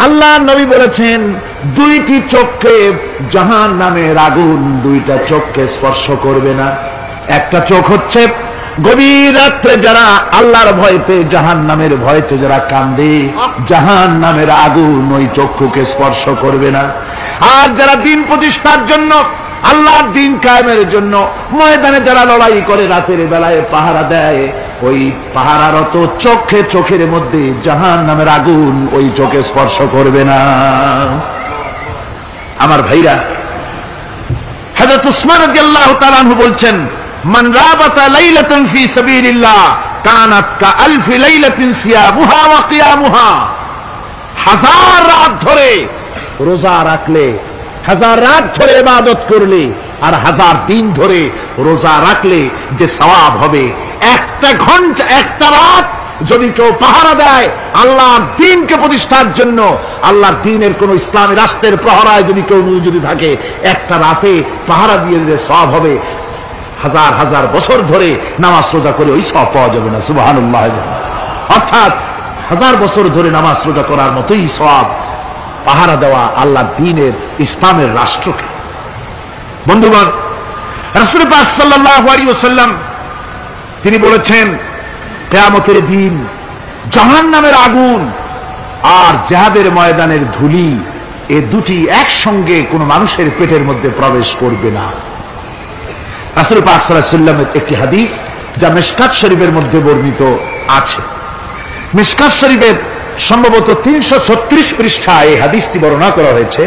আল্লাহ নবী বলেছেন দুইটি চোখকে জাহান্নামের আগুন দুইটা চোখকে স্পর্শ করবে না। একটা চোখ হচ্ছে গভীর রাত্রে যারা আল্লাহর ভয়তে জাহান্নামের ভয়তে যারা কান্দে, জাহান্নামের আগুন ওই চক্ষুকে স্পর্শ করবে না। আর যারা দিন প্রতিষ্ঠার জন্য, আল্লাহর দিন কায়েমের জন্য ময়দানে যারা লড়াই করে, রাতের বেলায় পাহারা দেয়, ওই পাহারারত চোখের মধ্যে জাহান্নামের আগুন ওই চোখে স্পর্শ করবে না। আমার ভাইরা, হযরত উসমান রাদিয়াল্লাহু তাআলা আনহু বলছেন, মান রাবাতা লাইলাতান ফি সাবিলিল্লাহ কানাত কাআলফি লাইলাতিন সিয়ামুহা ওয়া কিয়ামুহা। হাজার রাত ধরে রোজা রাখলে, হাজার রাত ধরে ইবাদত করলে, আর হাজার দিন ধরে রোজা রাখলে যে সওয়াব হবে, একটা ঘন্টা একটা রাত যদি কেউ পাহারা দেয় আল্লাহর দ্বীনকে প্রতিষ্ঠার জন্য, আল্লাহর দ্বীনের কোন ইসলামী রাষ্ট্রের প্রহরায় যদি কেউ যদি থাকে, একটা রাতে পাহারা দিয়ে যে সওয়াব হবে, হাজার হাজার বছর ধরে নামাজ রোজা করে ওই সওয়াব পাওয়া যাবে না। সুবহানাল্লাহ। অর্থাৎ হাজার বছর ধরে নামাজ রোজা করার মতোই সওয়াব পাহারা দেওয়া আল্লাহর দ্বীনের ইসলামের রাষ্ট্রকে। বন্ধুগণ, রাসূল পাক সাল্লাল্লাহু আলাইহি ওয়াসাল্লাম তিনি বলেছেন, কিয়ামতের দিন জাহান্নামের আগুন আর জিহাদের ময়দানের ধুলি, এই দুটি একসঙ্গে কোন মানুষের পেটের মধ্যে প্রবেশ করবে না। রাসূল পাক সাল্লাল্লাহু আলাইহি ওয়াসাল্লামের একটি হাদিস যা মিশকাত শরীফের মধ্যে বর্ণিত আছে। মিশকাত শরীফের সম্ভবত 336 পৃষ্ঠায় এই হাদিসটি বর্ণনা করা হয়েছে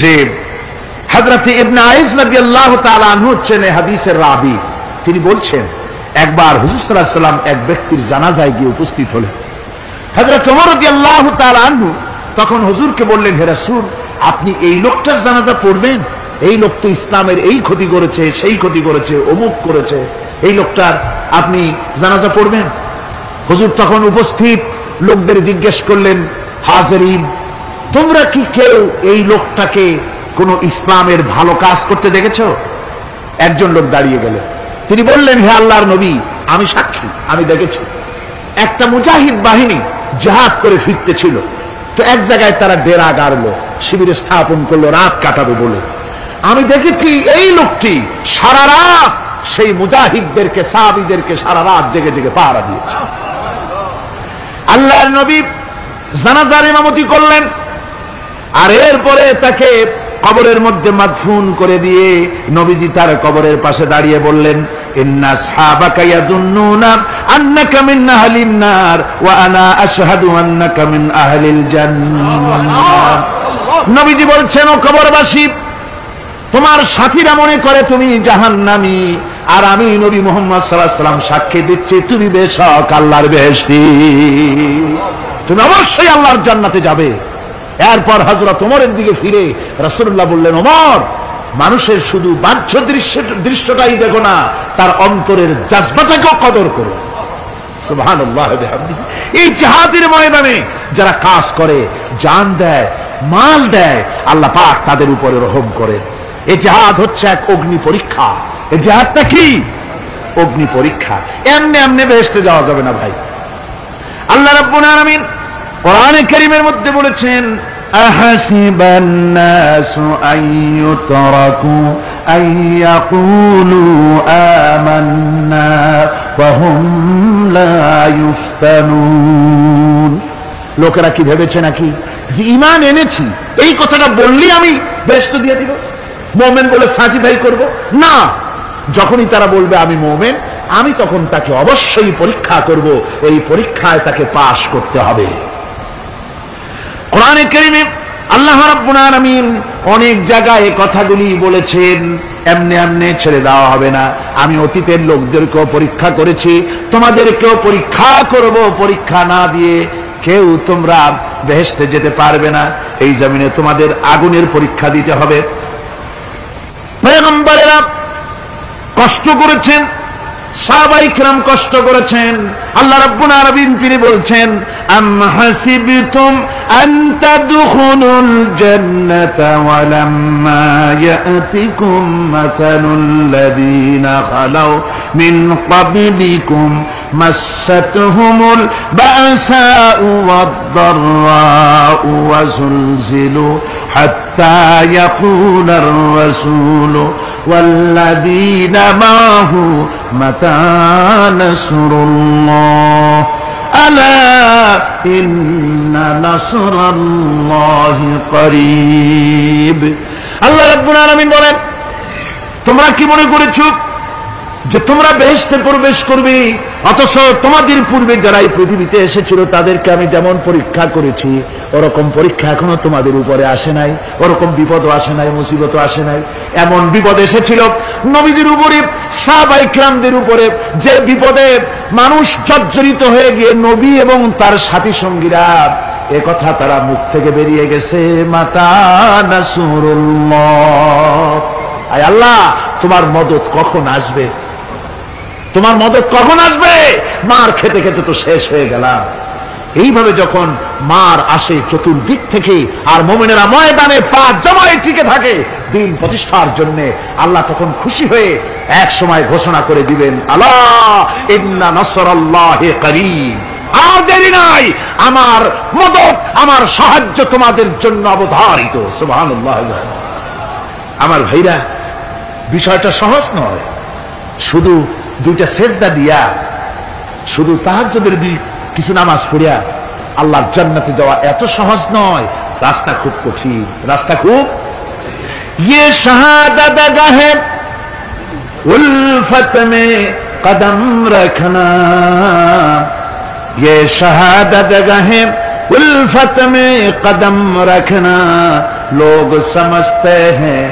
যে হযরত ইবনে আইস রাদিয়াল্লাহু তাআলা আনহু হচ্ছেন এই হাদিসের রাবী। তিনি বলছেন, একবার হুজুর সাল্লাল্লাহু আলাইহি ওয়াসাল্লাম এক ব্যক্তির জানাজায় গিয়ে উপস্থিত হলেন। হযরত ওমর রাদিয়াল্লাহু তাআলা আনহু তখন হুজুরকে বললেন, হে রাসূল, আপনি এই লোকটার জানাজা পড়বেন? এই লোক তো ইসলামের এই ক্ষতি করেছে, সেই ক্ষতি করেছে, অমুক করেছে, এই লোকটার আপনি জানাজা পড়বেন? হুজুর তখন উপস্থিত লোকদের জিজ্ঞেস করলেন, হাজিরিন, তোমরা কি কেউ এই লোকটাকে কোন ইসলামের ভালো কাজ করতে দেখেছো? একজন লোক দাঁড়িয়ে গেলেন। তিনি বললেন, হে আল্লাহর নবী, আমি সাক্ষী, আমি দেখেছি। একটা মুজাহিদ বাহিনী জিহাদ করে ফিরতে ছিল, তো এক জায়গায় তারা ডেরা গাড়লো, শিবিরে স্থাপন করলো রাত কাটাবে বলে। আমি দেখেছি এই লোকটি সারা রাত সেই মুজাহিদদেরকে, সাহাবীদেরকে সারা রাত জেগে জেগে পাহারা দিয়েছে। আল্লাহর নবী জানাজার ইমামতি করলেন, আর এরপরে তাকে কবরের মধ্যে মাদফুন করে দিয়ে নবীজি তার কবরের পাশে দাঁড়িয়ে বললেন, ইন্না আসহাবাকা ইয়াযুন্নুনা আন্নাকা মিন আহলিন নার ওয়া আনা আশহাদু আন্নাকা মিন আহলিল জান্নাহ। নবীজি বলছেন, ও কবরবাসী, তোমার সাথীরা মনে করে তুমি জাহান্নামী, আর আমি নবী মুহাম্মদ সাল্লাল্লাহু আলাইহি ওয়াসাল্লাম সাক্ষী দিচ্ছি তুমি বেশক আল্লাহর বেহেশতি, তুমি অবশ্যই আল্লাহর জান্নাতে যাবে। এরপর হযরত ওমরের দিকে ফিরে রাসূলুল্লাহ বললেন, ওমর, মানুষের শুধু বাহ্য দৃশ্যটাই দেখো না, তার অন্তরের জজবাটাকেও কদর করো। সুবহানাল্লাহ বিহামদিহি। এই জিহাদের ময়দানে যারা কাজ করে, জান দেয়, মাল দেয়, আল্লাহ পাক তাদের উপরে রহম করেন। এই জিহাদ হচ্ছে এক অগ্নি পরীক্ষা। এই জিহাদটা কি? অগ্নি পরীক্ষা। এমনি এমনি বেহেশতে যাওয়া যাবে না ভাই। আল্লাহ রাব্বুল আলামিন কোরআনে কারীমের মধ্যে বলেছেন, আহাসিবান নাসু আইয়ুতরাকু আইয়াকুলু আমান্না ওয়া হুম লা ইফতানুন। লোকেরা কি ভেবেছে নাকি যে ঈমান এনেছি এই কথাটা বললেই আমি বেহেশত দিয়ে দিব, মুমিন বলে সার্টিফাই করব? না, যখনই তারা বলবে আমি মুমিন, আমি তখন তাকে অবশ্যই পরীক্ষা করব, এই পরীক্ষায় তাকে পাশ করতে হবে। কোরআনে কারীমে আল্লাহ রাব্বুল আলামিন অনেক জায়গায় এই কথাগুলি বলেছেন, এমনি এমনি ছেড়ে দেওয়া হবে না। আমি অতীতের লোকদেরকেও পরীক্ষা করেছি, তোমাদেরকেও পরীক্ষা করব। পরীক্ষা না দিয়ে কেউ তোমরা বেহেশতে যেতে পারবে না। এই জমিনে তোমাদের আগুনের পরীক্ষা দিতে হবে। পয়গম্বরেরা কষ্ট করেছেন, সাহাবায়ে কিরাম কষ্ট করেছেন। আল্লাহ রাব্বুল আলামিন তিনি বলছেন, আম হাসিবতুম আন তাদখুলুল জান্নাতা ওয়া লাম্মা ইয়াতিকুম মাসালুল লাযীনা খালাউ মিন ক্বাবলিকুম মাসাতহুমুল বাসাউ ওয়াদ-দাররাউ ওয়া যুলজিলু হাত্তা ইয়াকুলার রাসূলু ওয়াল্লাযীনা মা'হু মাতা নাসরুল্লাহ আলা ইন্না নাসরাল্লাহি করিব। আল্লাহ রাব্বুল আলামিন বলেন, তোমরা কি মনে করেছো যে তোমরা বেহেশতে প্রবেশ করবে, অথচ তোমাদের পূর্বে যারা এই পৃথিবীতে এসেছিল তাদেরকে আমি যেমন পরীক্ষা করেছি ওরকম পরীক্ষা এখনো তোমাদের উপরে আসে নাই, ওরকম বিপদও আসে নাই, মুসিবতও আসে নাই। এমন বিপদ এসেছিল নবীদের উপরে, সাহাবায়ে কিরামদের উপরে, যে বিপদে মানুষ জর্জরিত হয়ে গিয়ে নবী এবং তার সাথী সঙ্গীরা একথা তারা মুখ থেকে বেরিয়ে গেছে, মাতা নাসরুল্লাহ, আয় আল্লাহ তোমার মদদ কখন আসবে, তোমার মদদ কখন আসবে, মার খেতে খেতে তো শেষ হয়ে গেলাম। এইভাবে যখন মার আসে চতুর্দিক থেকে আর মুমিনেরা ময়দানে পা জমায়ে টিকে থাকে দিন প্রতিষ্ঠার জন্য, আল্লাহ তখন খুশি হয়ে এক সময় ঘোষণা করে দিবেন, আলা ইন্না নাসরাল্লাহি করিব, আর দেরি নাই, আমার মদদ আমার সাহায্য তোমাদের জন্য অবধারিত। সুবহানাল্লাহ। আমার ভাইরা, বিষয়টা সহজ নয়। শুধু দুইটা সেজদা দিয়া, শুধু তাহাজ্জুদের কিছু নামাজ পড়িয়া আল্লাহর জান্নাতে যাওয়া এত সহজ নয়, রাস্তা খুব কঠিন, রাস্তা খুব। ये शहादत गाहे उल्फत में कदम रखना, ये शहादत गाहे उल्फत में कदम रखना, लोग समझते हैं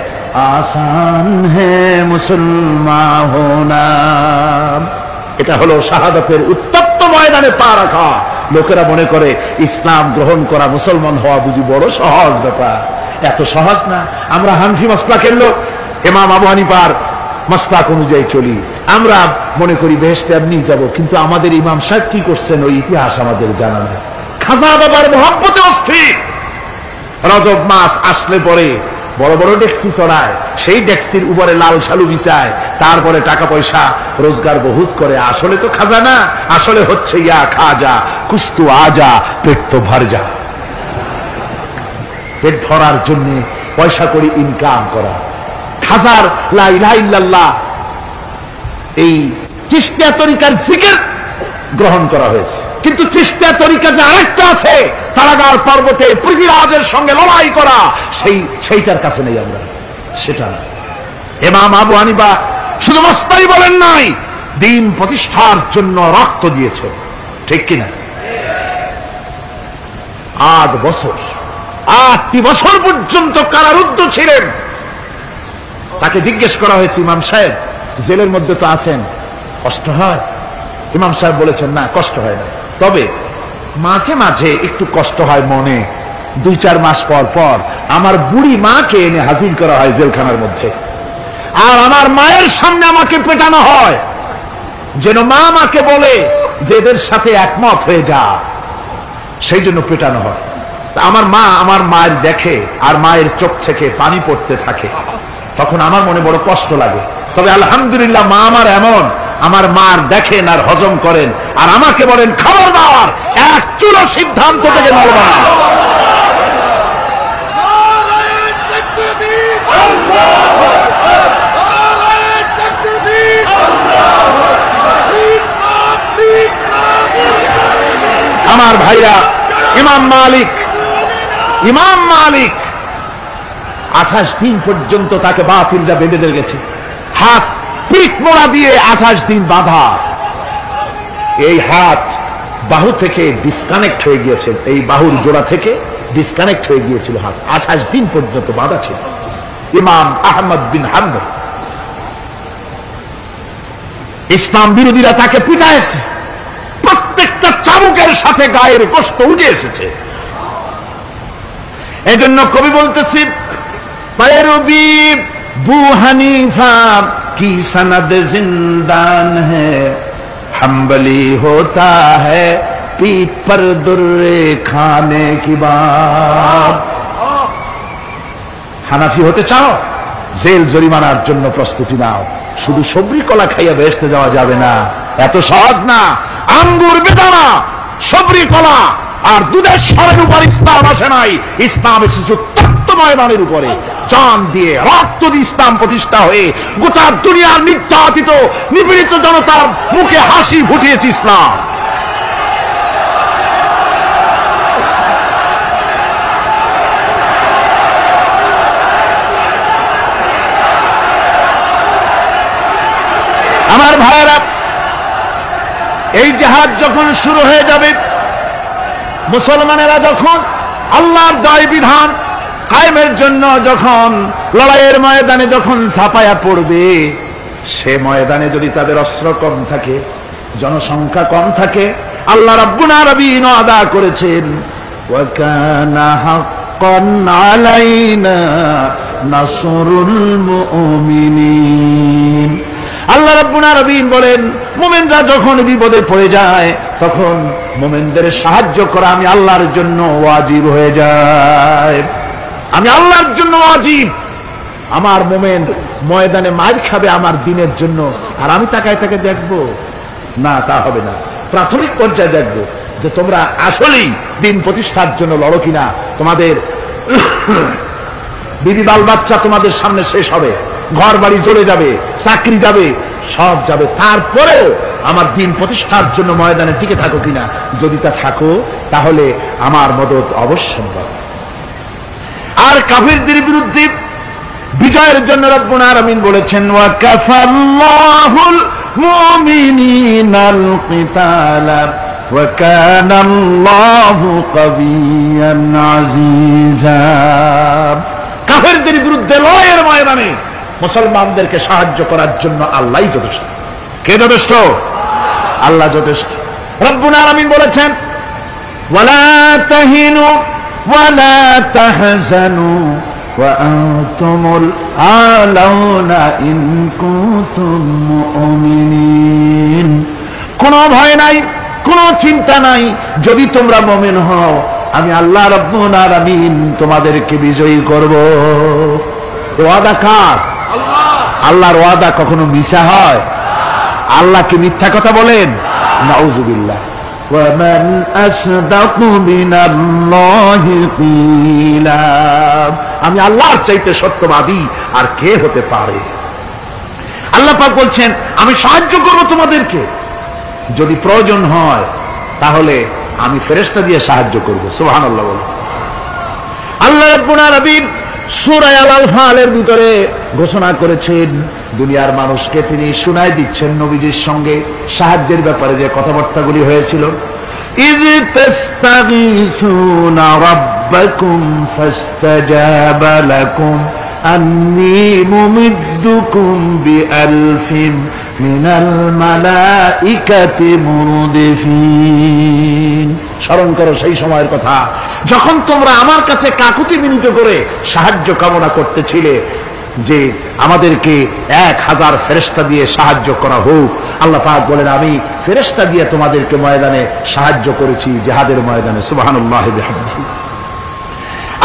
आसान है मुसलमान होना। এটা হলো শাহাদাতের উত্তপ্ত ময়দানে পা রাখা। লোকেরা মনে করে ইসলাম গ্রহণ করা, মুসলমান হওয়া বুঝি বড় সহজ ব্যাপার। এত সহজ না। আমরা হানফি মাসলাকের লোক, ইমাম আবু হানিফার মাসলাক অনুযায়ী চলি, আমরা মনে করি বেহেশতে এমনি যাব, কিন্তু আমাদের ইমাম সাহেব কি করছেন ওই ইতিহাস আমাদের জানা নেই। খাজা বাবার মহব্বতে অস্থির। রজব মাস আসলে পরে বড় বড় ডেক্সি চড়ায়, সেই ডেক্সির উপরে লাল শালু বিছায়, তারপরে টাকা পয়সা রোজগার বহুত করে। আসলে তো খাজা না, আসলে হচ্ছে ইয়া খাজা কুস্তু আজা, পেট তো ভর যা। পেট ভরার জন্য পয়সা করে ইনকাম করা। খাজার লা ইলাহা ইল্লাল্লাহ, এই চিশতিয়া তরিকার জিকির গ্রহণ করা হয়েছে, কিন্তু চিশতিয়া তরিকা যে আরেকটা আছে, তারাগার পর্বতে পৃথিবীরাজের সঙ্গে লড়াই করা, সেইটার কাছে নেই আমরা, সেটা না। ইমাম আবু হানিফা শুধু মস্তাই বলেন নাই, দিন প্রতিষ্ঠার জন্য রক্ত দিয়েছে, ঠিক কিনা? 8 বছর, 8টি বছর পর্যন্ত কারারুদ্ধ ছিলেন। তাকে জিজ্ঞেস করা হয়েছে, ইমাম সাহেব জেলের মধ্যে তো আছেন, কষ্ট হয়? ইমাম সাহেব বলেছেন, না কষ্ট হয় না, তবে মাঝে মাঝে একটু কষ্ট হয় মনে। 2-4 মাস পর পর আমার বুড়ি মাকে এনে হাজির করা হয় জেলখানার মধ্যে, আর আমার মায়ের সামনে আমাকে পেটানো হয়, যেন মা আমাকে বলে যে এদের সাথে একমত হয়ে যা, সেই জন্য পেটানো হয়। আমার মা আমার মায়ের দেখে, আর মায়ের চোখ থেকে পানি পড়তে থাকে, তখন আমার মনে বড় কষ্ট লাগে। তবে আলহামদুলিল্লাহ মা আমার এমন, আমার মার দেখেন আর হজম করেন, আর আমাকে বলেন খবরদার এক চুলো সিদ্ধান্ত থেকে নড়বা না। আমার ভাইরা, ইমাম মালিক 28 দিন পর্যন্ত তাকে বাতিলরা বেঁধে দিয়ে গেছে, হাত পিঠ মোড়া দিয়ে 28 দিন বাঁধা। এই হাত বাহু থেকে ডিসকানেক্ট হয়ে গিয়েছে, এই বাহুর জোড়া থেকে ডিসকানেক্ট হয়ে গিয়েছিল হাত, 28 দিন পর্যন্ত বাঁধা ছিল। ইমাম আহমদ বিন হাম্বল, ইসলাম বিরোধীরা তাকে পিটাইছে, প্রত্যেকটা চাবুকের সাথে গায়ের গোশত উঠে এসেছে। এই জন্য কবি বলতেছি, पैरवी बू हनीफा की सनद जिंदान है, हम्बली होता है पीठ पर दुर्रे खाने की बात। হানাফি হতে চাও, জেল জরিমানার জন্য প্রস্তুতি নাও। শুধু সবরি কলা খাইয়া বেহেশতে যাওয়া যাবে না, এত সহজ না। আঙ্গুর, বেদানা, সবরি, কলা আর দুধের স্বরের উপর ইসলাম আসে নাই। ইসলাম এসেছে তত্ত্ব ময়দানের উপরে। জান দিয়ে, রক্ত দিয়ে ইসলাম প্রতিষ্ঠা হয়ে গোটা দুনিয়ার নির্যাতিত, নিপীড়িত জনতার মুখে হাসি ফুটিয়েছে ইসলাম। আমার ভাইয়েরা, এই জিহাদ যখন শুরু হয়ে যাবে, মুসলমানেরা যখন আল্লাহর দায় বিধান কায়েমের জন্য যখন লড়াইয়ের ময়দানে যখন ঝাঁপায়া পড়বে, সে ময়দানে যদি তাদের অস্ত্র কম থাকে, জনসংখ্যা কম থাকে, আল্লাহ রাব্বুল আলামিন ওয়াদা করেছেন, ওয়া কানা হাক্কান আলাইনা নাসরুল মুমিনিন। আল্লাহ রাব্বুল আলামিন বলেন, মুমিনরা যখন বিপদে পড়ে যায় তখন মুমিনদের সাহায্য করা আমি আল্লাহর জন্য ওয়াজিব হয়ে যায়। আমি আল্লাহর জন্য ওয়াজিব। আমার মুমিন ময়দানে মার খাবে আমার দিনের জন্য, আর আমি তাকায় তাকে দেখবো না, তা হবে না। প্রাথমিক পর্যায়ে দেখবো যে তোমরা আসলেই দিন প্রতিষ্ঠার জন্য লড়ো কিনা। তোমাদের বিবি বাল বাচ্চা তোমাদের সামনে শেষ হবে, ঘর বাড়ি চলে যাবে, চাকরি যাবে, সব যাবে, তারপরেও আমার দিন প্রতিষ্ঠার জন্য ময়দানে টিকে থাকো কিনা। যদি তা থাকো তাহলে আমার মদদ অবশ্যম্ভব। আর কাফিরদের বিরুদ্ধে বিজয়ের জন্য রব্বুল আলামিন বলেছেন, ওয়া কাফাল্লাহুল মুমিনিনাল কিতালা ওয়া কানাল্লাহু কাবিয়্যান আজিজা। কাফেরদের বিরুদ্ধে লড়াইয়ের ময়দানে মুসলমানদেরকে সাহায্য করার জন্য আল্লাহই যথেষ্ট। কে যথেষ্ট? আল্লাহ যথেষ্ট। রব্বুল আলামিন বলেছেন, ওয়ালা তাহিনু ওয়ালা তাহজানু ওয়া আনতুমুল আলাউনা ইন কুনতুম মুমিনিন। কোনো ভয় নাই, কোনো চিন্তা নাই, যদি তোমরা মুমিন হও আমি আল্লাহ রাব্বুল আলামিন তোমাদেরকে বিজয়ী করব। ওয়াদা কার? আল্লাহর ওয়াদা কখনো মিথ্যা হয়? আল্লাহ কি মিথ্যা কথা বলেন? নাউযুবিল্লাহ। ওয়া মান আসদাকু মিনাল্লাহি কিলা। আমি আল্লাহর চাইতে সত্যবাদী আর কে হতে পারে? আল্লাহ পাক বলছেন, আমি সাহায্য করব তোমাদেরকে, যদি প্রয়োজন হয় তাহলে আমি ফেরেশতা দিয়ে সাহায্য করব। সুবহানাল্লাহ বলে আল্লাহ রাব্বুল আলামিন সূরা আল-আনফালের ভিতরে ঘোষণা করেছেন, দুনিয়ার মানুষকে তিনি শুনায় দিচ্ছেন নবীজির সঙ্গে সাহায্যের ব্যাপারে যে কথাবার্তাগুলি হয়েছিল। ইয তাস্তাগীসুনা রাব্বাকুম ফাস্তাজাবা লাকুম আন্নী মুমিদ্দুকুম বিআলফিন মিনাল মালাইকাতি মুরদিফিন। স্মরণ করো সেই সময়ের কথা যখন তোমরা আমার কাছে কাকুতি মিনতি করে সাহায্য কামনা করতেছিলে যে আমাদেরকে 1000 ফেরেশতা দিয়ে সাহায্য করা হোক। আল্লাহ পাক বলেন, আমি ফেরেশতা দিয়ে তোমাদেরকে ময়দানে সাহায্য করেছি, জিহাদের ময়দানে। সুবহানাল্লাহি বিহামদিহি।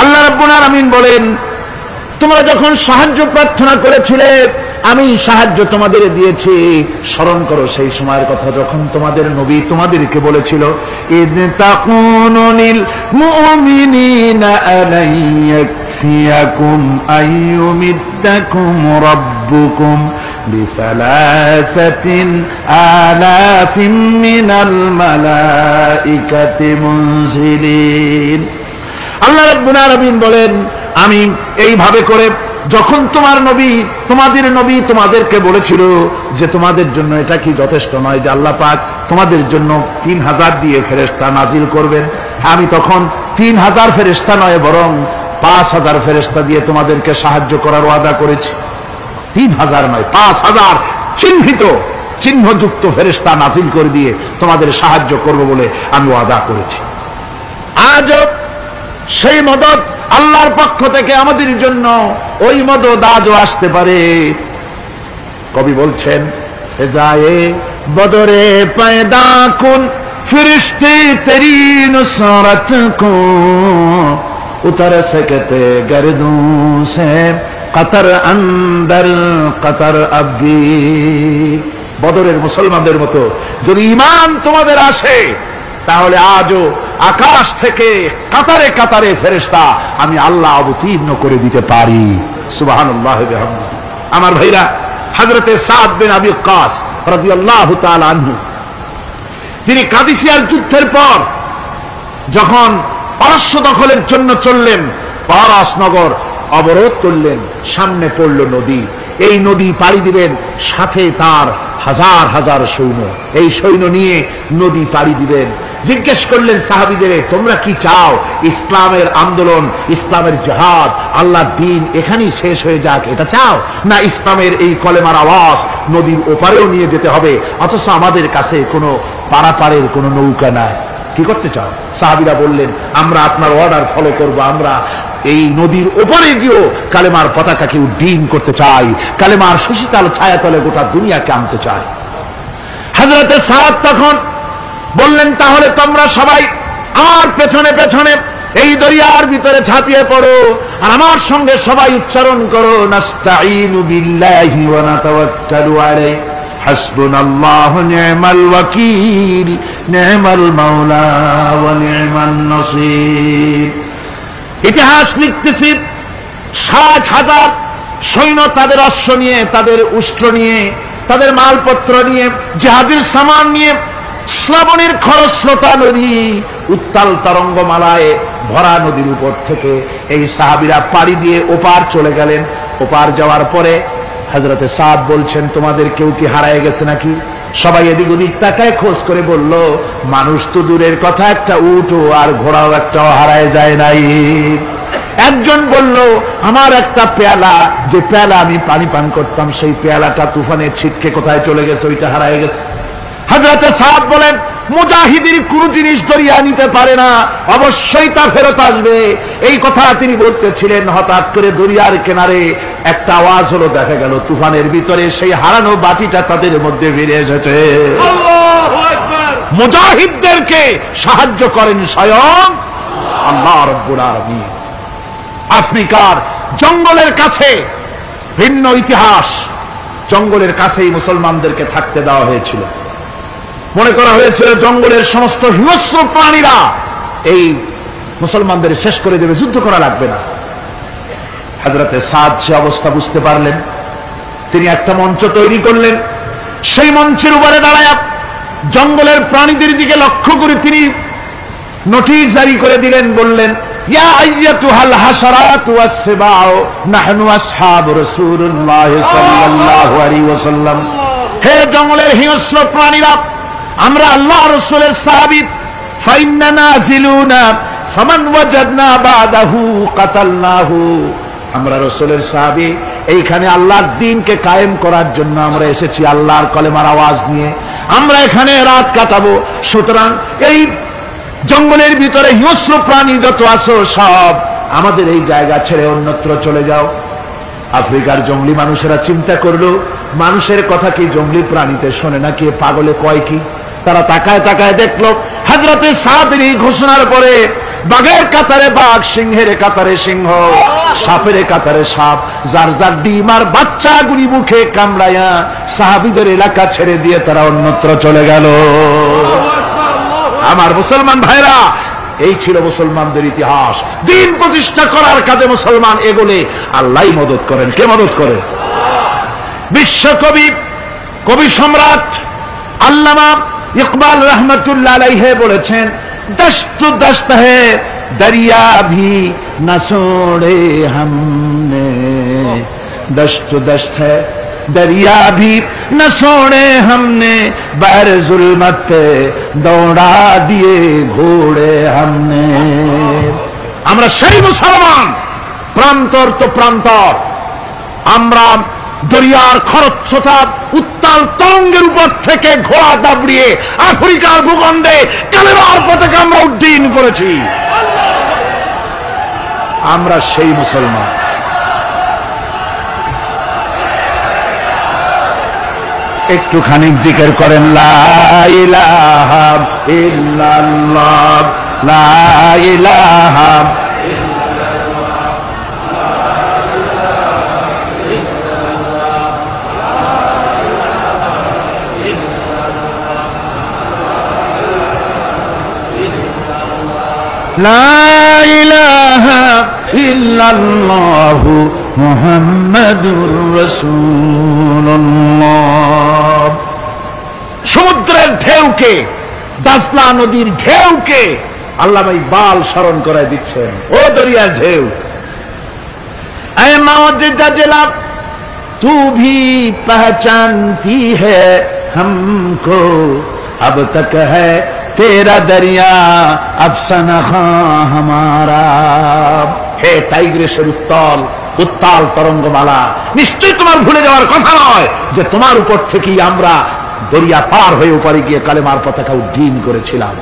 আল্লাহ রাব্বুল আলামিন বলেন, তোমরা যখন সাহায্য প্রার্থনা করেছিলে আমি সাহায্য তোমাদের দিয়েছি। স্মরণ করো সেই সময়ের কথা যখন তোমাদের নবী তোমাদেরকে বলেছিল, ইয তাকুনু লিল মুমিনিনা আলাইয়াকফিয়াকুম আইয়ুমিদ্দাকুম রাব্বুকুম বিসালাসাতিন আলাফিন মিনাল মালাইকাতি মুনজিলিন। আল্লাহ রাব্বুল আলামিন বলেন, আমি এইভাবে করে যখন তোমার নবী তোমাদের নবী তোমাদেরকে বলেছিল যে তোমাদের জন্য এটা কি যথেষ্ট নয় যে আল্লাহ পাক তোমাদের জন্য 3000 দিয়ে ফেরেশতা নাজিল করবেন, আমি তখন 3000 ফেরেশতা নয় বরং 5000 ফেরেশতা দিয়ে তোমাদেরকে সাহায্য করার ওয়াদা করেছি। 3000 নয়, 5000 চিহ্নযুক্ত ফেরেশতা নাজিল করে দিয়ে তোমাদের সাহায্য করব বলে আমি ওয়াদা করেছি। আজ সেই মদদ আল্লাহর পক্ষ থেকে আমাদের জন্য ওই মদদ আজও আসতে পারে। কবি বলছেন, ফেজায়ে বদরে পয়দা কুন ফিরিশতে তেরি নুসরত কো উতর सकते गर्दों से कतर अंदर कतर अबगी। বদরের মুসলমানদের মতো যদি ঈমান তোমাদের আসে, তাহলে আজও আকাশ থেকে কাতারে কাতারে ফেরেশতা আমি আল্লাহ অবতীর্ণ করে দিতে পারি। সুবহানাল্লাহ ওয়া বিহামদিহি। আমার ভাইরা, হযরতে সাদ বিন আবি ওয়াক্কাস রাদিয়াল্লাহু তাআলা আনহু, তিনি কাদিসিয়ার যুদ্ধের পর যখন পারস্য দখলের জন্য চললেন, পারস নগর অবরোধ করলেন, সামনে পড়ল নদী। এই নদী পাড়ি দিবেন, সাথে তার হাজার হাজার সৈন্য, এই সৈন্য নিয়ে নদী পাড়ি দিবেন। জিজ্ঞেস করলেন সাহাবীদের, তোমরা কি চাও? ইসলামের আন্দোলন, ইসলামের জিহাদ, আল্লাহর দ্বীন এখানেই শেষ হয়ে যাক, এটা চাও? না ইসলামের এই কলেমার আওয়াজ নদীর ওপারেও নিয়ে যেতে হবে, অথচ আমাদের কাছে কোনো পারাপারের কোনো নৌকা নাই, কি করতে চাও? সাহাবীরা বললেন, আমরা আপনার অর্ডার ফলো করব, আমরা এই নদীর ওপরে গিয়েও কালেমার পতাকাকে উড্ডীন করতে চাই, কালেমার সুশীতল ছায়াতলে গোটা দুনিয়াকে আনতে চাই। হযরতে সাদ তখন বললেন, তাহলে তোমরা সবাই আমার পেছনে পেছনে এই দরিয়ার ভিতরে ঝাঁপিয়ে পড়ো, আর আমার সঙ্গে সবাই উচ্চারণ করো, নাস্তাঈনু বিল্লাহি ওয়া নাতাওয়াক্কালু আলাইহি হাসবুনাল্লাহু নি'মাল ওয়াকিল নি'মাল মাওলা ওয়া নি'মান নাসীর। ইতিহাস লিখতেছি, 60,000 সৈন্য তাদের অশ্ব নিয়ে, তাদের উষ্ট্র নিয়ে, তাদের মালপত্র নিয়ে, জিহাদের সামান নিয়ে শ্রাবণের খরস্রোতা নদী, উত্তাল তরঙ্গমালায় ভরা নদীর উপর থেকে এই সাহাবীরা পাড়ি দিয়ে ওপার চলে গেলেন। ওপার যাওয়ার পরে হযরতে সাদ বলছেন, তোমাদের কেউ কি হারায় গেছে নাকি? সবাই এদিক ওদিক তাকায়, খোঁজ করে বলল, মানুষ তো দূরের কথা, একটা উট আর ঘোড়াও একটাও হারায় যায় নাই। একজন বলল, আমার একটা পেয়ালা, যে পেয়ালা আমি পানি পান করতাম, সেই পেয়ালাটা তুফানে ছিটকে কোথায় চলে গেছে, ওইটা হারায় গেছে। হযরতে সাদ বলেন, মুজাহিদের কোন জিনিস দরিয়া নিতে পারে না, অবশ্যই তা ফেরত আসবে। এই কথা তিনি বলতেছিলেন, হঠাৎ করে দরিয়ার কিনারে একটা আওয়াজ হলো, দেখা গেল তুফানের ভিতরে সেই হারানো বাটিটা তাদের মধ্যে ফিরে এসেছে। আল্লাহু আকবার। মুজাহিদদেরকে সাহায্য করেন স্বয়ং আল্লাহ রাব্বুল আলামিন। আফ্রিকার জঙ্গলের কাছে ভিন্ন ইতিহাস, জঙ্গলের কাছেই মুসলমানদেরকে থাকতে দেওয়া হয়েছিল। মনে করা হয়েছিল জঙ্গলের সমস্ত হিংস্র প্রাণীরা এই মুসলমানদের শেষ করে দেবে, যুদ্ধ করা লাগবে না। হযরতে সাদ সে অবস্থা বুঝতে পারলেন, তিনি একটা মঞ্চ তৈরি করলেন। সেই মঞ্চের উপরে দাঁড়ায় জঙ্গলের প্রাণীদের দিকে লক্ষ্য করে তিনি নোটিশ জারি করে দিলেন, বললেন, ইয়া আইয়াতুহাল হাশারাতু ওয়াস সিবাউ নাহনু আসহাবু রাসূলুল্লাহ সাল্লাল্লাহু আলাইহি ওয়াসাল্লাম। হে জঙ্গলের হিংস্র প্রাণীরা, আমরা আল্লাহ রাসূলের সাহাবী, ফাইন্না নাজিলুনা ফামান ওয়াজাদনা বাদাহু কাতালনাহু। আমরা রাসূলের সাহাবী, এইখানে আল্লাহর দ্বীনকে কায়েম করার জন্য আমরা এসেছি, আল্লাহর কলেমার আওয়াজ নিয়ে আমরা এখানে রাত কাটাবো। সুতরাং এই জঙ্গলের ভিতরে হিংস্র প্রাণী যত আছো সব আমাদের এই জায়গা ছেড়ে অন্যত্র চলে যাও। আফ্রিকার জঙ্গলি মানুষেরা চিন্তা করলো, মানুষের কথা কি জঙ্গলি প্রাণীতে শোনে নাকি, পাগলে কয় কি? তারা তাকায় তাকায় দেখলো, হযরতে সাদের এই ঘোষণার পরে বাঘের কাতারে বাঘ, সিংহের কাতারে সিংহ, সাপের কাতারে সাপ, যার যার ডিম আর বাচ্চাগুলি মুখে কামড়ায়া সাহাবীদের এলাকা ছেড়ে দিয়ে তারা অন্যত্র চলে গেল। আমার মুসলমান ভাইরা, এই ছিল মুসলমানদের ইতিহাস। দ্বীন প্রতিষ্ঠা করার কাজে মুসলমান এগোলে আল্লাহই মদত করেন। কে মদত করে? বিশ্বকবি, কবি সম্রাট আল্লামা ইকবাল রহমতুল্লাহ আলাইহি বলেছেন, দশত দশত है दरिया भी न छोड़े हमने, दशत दशत है दरिया भी न छोड़े हमने, बहर जुल्मत पे दौड़ा दिए घोड़े हमने। আমরা সেই মুসলমান, প্রান্তর তো প্রান্তর, আমরা দরিয়ার খরস্রোতা উত্তাল তরঙ্গের উপর থেকে ঘোড়া দাবড়িয়ে আফ্রিকার ভূখণ্ডে কালেমার পতাকা আমরা উড্ডীন করেছি। আমরা সেই মুসলমান। একটুখানি জিকির করেন, লা ইলাহা ইল্লাল্লাহ, লা ইলাহা লা ইলাহা ইল্লাল্লাহু মুহাম্মাদুর রাসূলুল্লাহ। সমুদ্রের ঢেউকে, দাজলা নদীর ঢেউকে আল্লামা ইকবাল স্মরণ করায় দিচ্ছেন, ও দরিয়ার ঢেউ, ऐ मौजूदा जिला तू भी पहचानती है हमको, अब तक है तेरा दरिया अफसाना हमारा। হে টাইগ্রেসের উত্তাল তরঙ্গমালা, নিশ্চয়ই তোমার ভুলে যাওয়ার কথা নয় যে তোমার উপর থেকেই আমরা দরিয়া পার হয়ে উপরে গিয়ে কালেমার পতাকা উড্ডীন করেছিলাম।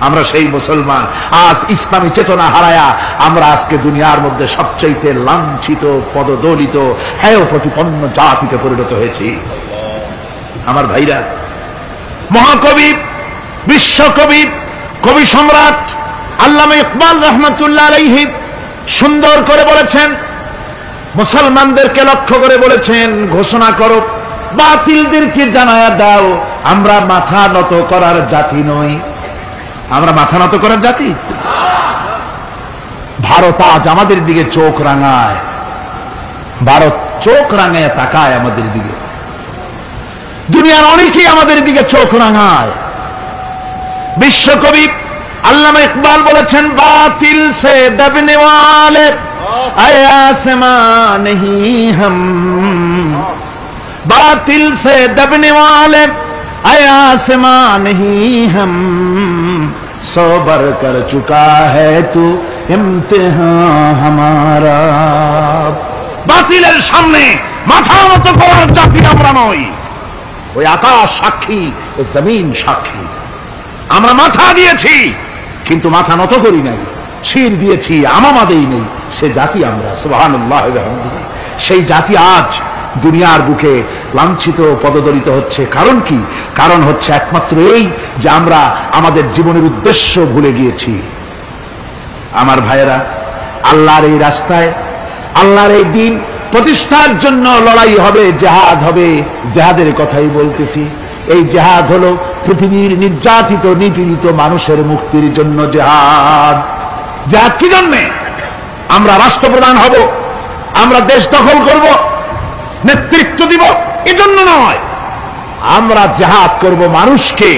আমরা সেই মুসলমান, আজ ইসলামী চেতনা হারায়া আমরা আজকে দুনিয়ার মধ্যে সবচেয়ে লাঞ্ছিত, পদদলিত, হেয় প্রতিপন্ন জাতিতে পরিণত হয়েছি। আমার ভাইরা, মহাকবি, বিশ্বকবি, কবি সম্রাট আল্লামা ইকবাল রহমাতুল্লাহ আলাইহি সুন্দর করে বলেছেন, মুসলমানদেরকে লক্ষ্য করে বলেছেন, ঘোষণা করো, বাতিলদেরকে জানায়া দাও, আমরা মাথা নত করার জাতি নই। আমরা মাথা নত করার জাতি? ভারত আজ আমাদের দিকে চোখ রাঙায়, ভারত চোখ রাঙায় তাকায় আমাদের দিকে, দুনিয়ার অনেকেই আমাদের দিকে চোখ রাঙায়। বিশ্বকবি আল্লামা ইকবাল বলেছেন, বাতিল সে দবনে ওয়ালে आसमां नहीं हम, बातिल से दबने वाले आसमां नहीं हम, सोबर कर चुका है तू इम्तिहान हमारा। বাতিলের সামনে মাথা নত করার জাতি আমরা নই। ওই আকাশ সাক্ষী, ওই জমিন সাক্ষী, আমরা মাথা দিয়েছি কিন্তু মাথা নত করি নাই, শির দিয়েছি আমামা দেই নেই, সে জাতি আমরা। সুবহানাল্লাহ। সেই জাতি আজ দুনিয়ার বুকে লাঞ্ছিত, পদদলিত হচ্ছে। কারণ কি? কারণ হচ্ছে একমাত্র এই যে আমরা আমাদের জীবনের উদ্দেশ্য ভুলে গিয়েছি। আমার ভাইয়েরা, আল্লাহর এই রাস্তায়, আল্লাহর এই দিন প্রতিষ্ঠার জন্য লড়াই হবে, জেহাদ হবে। জেহাদের কথাই বলতেছি। এই জেহাদ হলো পৃথিবীর নির্যাতিত, নিপীড়িত মানুষের মুক্তির জন্য জেহাদ। জেহাদ কি জন্যে? আমরা রাষ্ট্রপ্রধান হব, আমরা দেশ দখল করব, নেতৃত্ব দিব, এজন্য নয়। আমরা জেহাদ করব মানুষকে,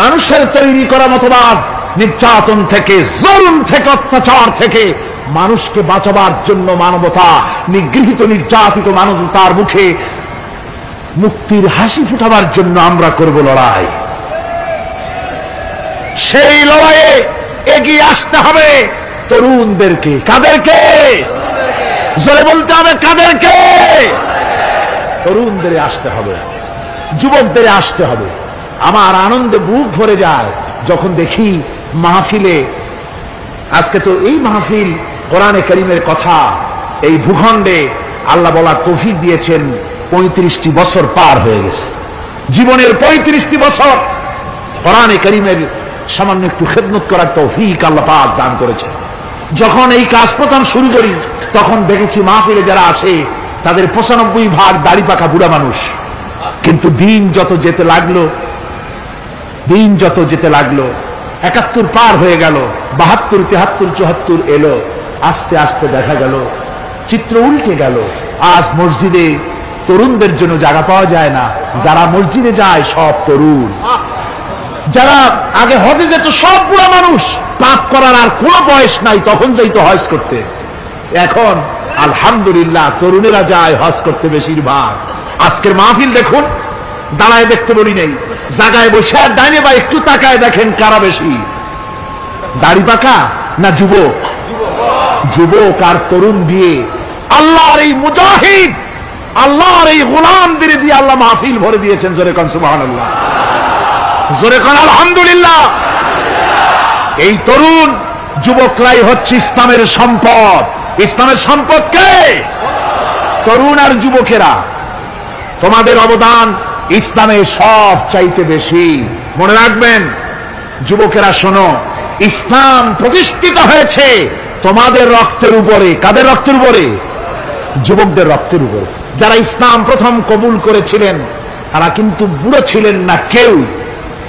মানুষের তৈরি করা মতবাদ, নির্যাতন থেকে, জুলুম থেকে, অত্যাচার থেকে মানুষকে বাঁচাবার জন্য, মানবতা, নিগৃহীত নির্যাতিত মানবতার মুখে মুক্তির হাসি ফুটাবার জন্য আমরা করব লড়াই। সেই লড়াইয়ে এগিয়ে আসতে হবে তরুণদেরকে। কাদেরকে? জোরে বলতে হবে, কাদেরকে? তরুণদের আসতে হবে, যুবকদের আসতে হবে। আমার আনন্দে বুক ভরে যায় যখন দেখি মাহফিলে, আজকে তো এই মাহফিল কোরআনে কারীমের কথা এই ভূখণ্ডে আল্লাহ বলার তৌফিক দিয়েছেন। 35টি বছর পার হয়ে গেছে, জীবনের 35টি বছর কোরআনে কারীমের সামান্য একটু খেদমত করার তৌফিক আল্লাহ পাক দান করেছে। যখন এই কাজ প্রথম শুরু করি তখন দেখেছি মাহফিলে যারা আসে তাদের 95% দাড়ি পাকা বুড়া মানুষ। কিন্তু দিন যত যেতে লাগলো, দিন যত যেতে লাগলো, 71 পার হয়ে গেল, 72, 73, 74 এলো, আস্তে আস্তে দেখা গেল চিত্র উল্টে গেল। আজ মসজিদে তরুণদের জন্য জায়গা পাওয়া যায় না। যারা মসজিদে যায় সব তরুণ। যারা আগে হজে যেত সব বুড়া মানুষ, পাপ করার আর কোনো বয়স নাই, তখন যাইতো হজ করতে। এখন আলহামদুলিল্লাহ তরুণেরা যায় হজ করতে বেশিরভাগ। আজকের মাহফিল দেখুন, দাঁড়ায় দেখতে বলি নেই, জায়গায় বসে আর ডাইনে বা একটু তাকায় দেখেন কারা বেশি, দাড়ি পাকা না যুবক? যুবক আর তরুণ দিয়ে আল্লাহর এই মুজাহিদ, আল্লাহর এই গোলামদের দিয়ে আল্লাহ মাহফিল ভরে দিয়েছেন। জোরে কোন সুবহানাল্লাহ, জোরে কোন আলহামদুলিল্লাহ। এই তরুণ যুবকরাই হচ্ছে ইসলামের সম্পদ। ইসলামের সম্পদ কে? তরুণ আর যুবকেরা। তোমাদের অবদান ইসলামে সব চাইতে বেশি। মনে রাখবেন যুবকেরা, শোনো, ইসলাম প্রতিষ্ঠিত হয়েছে তোমাদের রক্তের উপরে। কাদের রক্তের উপরে? যুবকদের রক্তের উপরে। যারা ইসলাম প্রথম কবুল করেছিলেন তারা কিন্তু বুড়ো ছিলেন না কেউ।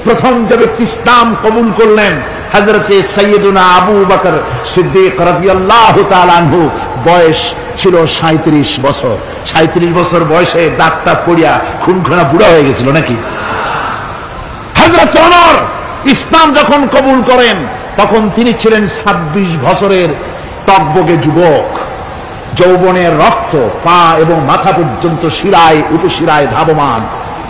প্রথম যে ব্যক্তি ইসলাম কবুল করলেন হযরতে সাইয়্যিদুনা আবু বকর সিদ্দিক রাদিয়াল্লাহু তাআলা আনহু বয়স ছিল 37 বছর। 37 বছর বয়সে দাঁতটা পড়িয়া খুনখানা বুড়া হয়ে গেছিল নাকি? হযরত ওমর ইসলাম যখন কবুল করেন তখন তিনি ছিলেন 26 বছরের টকবগে যুবক। যৌবনের রক্ত পা এবং মাথা পর্যন্ত শিরায় উপশিরায় ধাবমান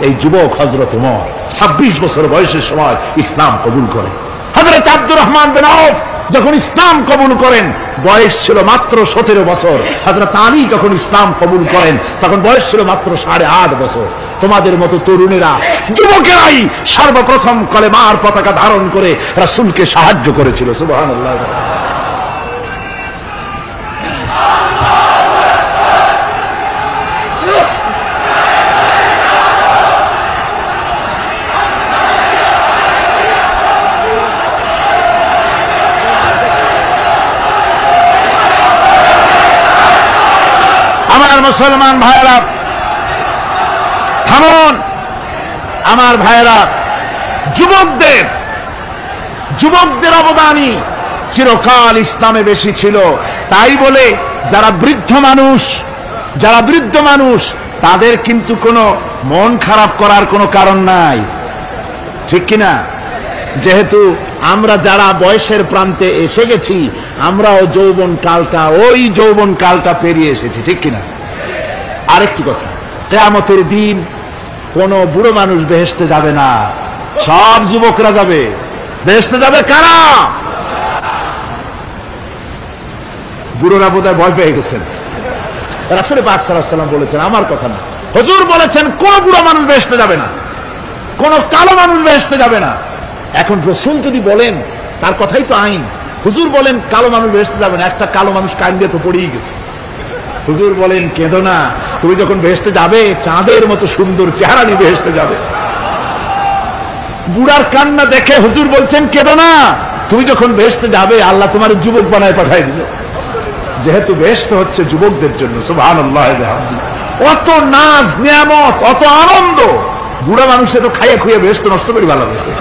এই যুবক হযরত ওমর 26 বছর বয়সের সময় ইসলাম কবুল করেন। হযরত আব্দুর রহমান বিন আউফ যখন ইসলাম কবুল করেন বয়স ছিল মাত্র 17 বছর। হযরত আলী যখন ইসলাম কবুল করেন তখন বয়স ছিল মাত্র 8.5 বছর। তোমাদের মতো তরুণেরা যুবকেরাই সর্বপ্রথম কলেমার পতাকা ধারণ করে রাসূলকে সাহায্য করেছিল। সুবহানাল্লাহ। আমার মুসলমান ভাইরা থামুন। আমার ভাইরা, যুবকদের অবদানই চিরকাল ইসলামে বেশি ছিল। তাই বলে যারা বৃদ্ধ মানুষ তাদের কিন্তু কোনো মন খারাপ করার কোনো কারণ নাই, ঠিক কিনা? যেহেতু আমরা যারা বয়সের প্রান্তে এসে গেছি আমরাও ওই যৌবন কালটা পেরিয়ে এসেছি, ঠিক কিনা? আরেকটি কথা, কিয়ামতের দিন কোন বুড়ো মানুষ বেহেশতে যাবে না, সব যুবকরা যাবে। বেহেশতে যাবে কারা? বুড়োরা বোধহয় ভয় পেয়ে গেছেন। রাসূল পাক সাল্লাল্লাহু আলাইহি ওয়াসাল্লাম বলেছেন, আমার কথা না, হুজুর বলেছেন কোন বুড়ো মানুষ বেহেশতে যাবে না, কোন কালো মানুষ বেহেশতে যাবে না। এখন রাসূল যদি বলেন তার কথাই তো আইন। হুজুর বলেন কালো মানুষ বেহেশতে যাবে না, একটা কালো মানুষ কান্দে তো পড়েই গেছে। হুজুর বলেন কেঁদো না, তুমি যখন বেহেশতে যাবে চাঁদের মতো সুন্দর চেহারা নিয়ে বেহেশতে যাবে। বুড়ার কান্না দেখে হুজুর বলছেন কেঁদো না, তুমি যখন বেহেশতে যাবে আল্লাহ তোমার যুবক বানায় পাঠায় দিল। যেহেতু বেহেশত হচ্ছে যুবকদের জন্য, সুবহানাল্লাহ। অত নাজ নিয়ামত, অত আনন্দ, বুড়া মানুষে তো খাইয়া খুঁয়ে বেহেশত নষ্ট করে ভালো লাগে।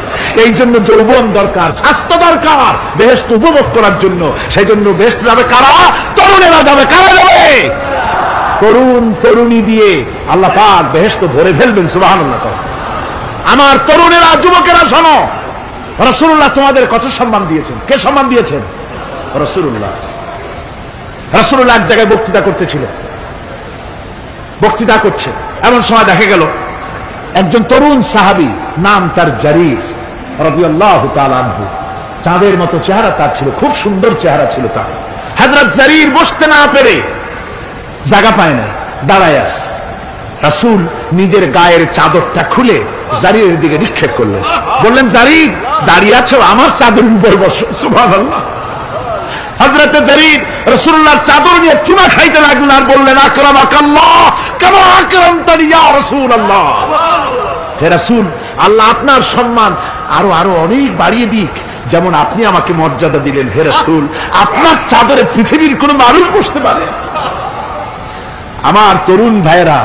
এই জন্য যৌবন দরকার, স্বাস্থ্য দরকার বেহেশত উপভোগ করার জন্য। সেই জন্য বেহেশতে যাবে কারা? তরুণেরা যাবে। কারা যাবে? তরুণ তরুণী দিয়ে আল্লাহ পাক বেহেশত ভরে ফেলবেন। সুবহানাল্লাহ। আমার তরুণেরা, যুবকেরা শোনো, রাসূলুল্লাহ তোমাদের কত সম্মান দিয়েছেন। কে সম্মান দিয়েছেন? রাসূলুল্লাহ। রাসূলুল্লাহ এক জায়গায় বক্তৃতা করছে, এমন সময় দেখা গেল একজন তরুণ সাহাবী, নাম তার জারীর রাদিয়াল্লাহু তাআলা আনহু। চাঁদের মতো চেহারা তার ছিল, খুব সুন্দর চেহারা ছিল তার। হযরত জারীর বসতে না পেরে জায়গা পায় না, দাঁড়ায় আছে। রাসূল নিজের গায়ের চাদরটা খুলে জারীরের দিকে নিক্ষেপ করলেন, বললেন, জারীর দাঁড়িয়ে আছো, আমার চাদরের উপর বসো। সুবহানাল্লাহ। হযরত জারীর রাসূলুল্লাহর চাদর নিয়ে চুমা খাইতে লাগলেন আর বললেন, আকরামাকাল্লাহ কামা আকরামতানি ইয়া রাসূলুল্লাহ। হে রাসূল, আল্লাহ আপনার সম্মান আরো অনেক বাড়িয়ে দিক, যেমন আপনি আমাকে মর্যাদা দিলেন। হে রাসূল, আপনার চাদরে পৃথিবীর কোন মানুষ বসতে পারে? আমার তরুণ ভাইয়েরা,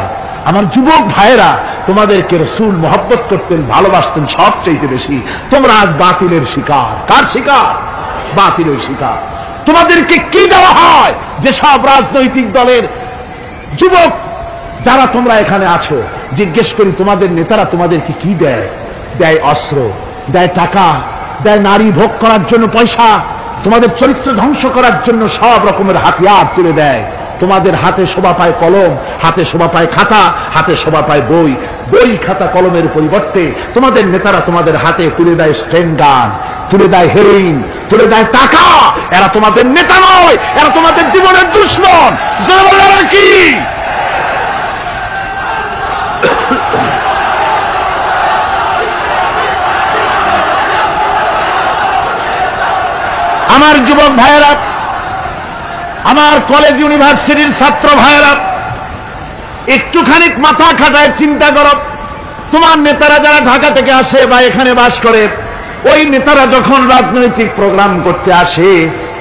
আমার যুবক ভাইয়েরা, তোমাদেরকে রাসূল মহব্বত করতেন, ভালোবাসতেন সবচেয়ে বেশি। তোমরা আজ বাতিলের শিকার। কার শিকার? বাতিলের শিকার। তোমাদেরকে কি দেওয়া হয়? যে সব রাজনৈতিক দলের যুবক যারা তোমরা এখানে আছো, জিজ্ঞেস করি তোমাদের নেতারা তোমাদেরকে কি দেয়? দেয় অস্ত্র, দেয় টাকা, দেয় নারী ভোগ করার জন্য পয়সা, তোমাদের চরিত্র ধ্বংস করার জন্য সব রকমের হাতিয়ার তুলে দেয়। তোমাদের হাতে শোভা পায় কলম, হাতে শোভা পায় খাতা, হাতে শোভা পায় বই। বই খাতা কলমের পরিবর্তে তোমাদের নেতারা তোমাদের হাতে তুলে দেয় স্টেন গান, তুলে দেয় হেরোইন, তুলে দেয় টাকা। এরা তোমাদের নেতা নয়, এরা তোমাদের জীবনের দুশমন। কি আমার যুবক ভাইয়েরা, আমার কলেজ ইউনিভার্সিটির ছাত্র ভাইয়েরা, একটুখানি মাথা খাটায় চিন্তা করো। তোমার নেতারা যারা ঢাকা থেকে আসে বা এখানে বাস করে, ওই নেতারা যখন রাজনৈতিক প্রোগ্রাম করতে আসে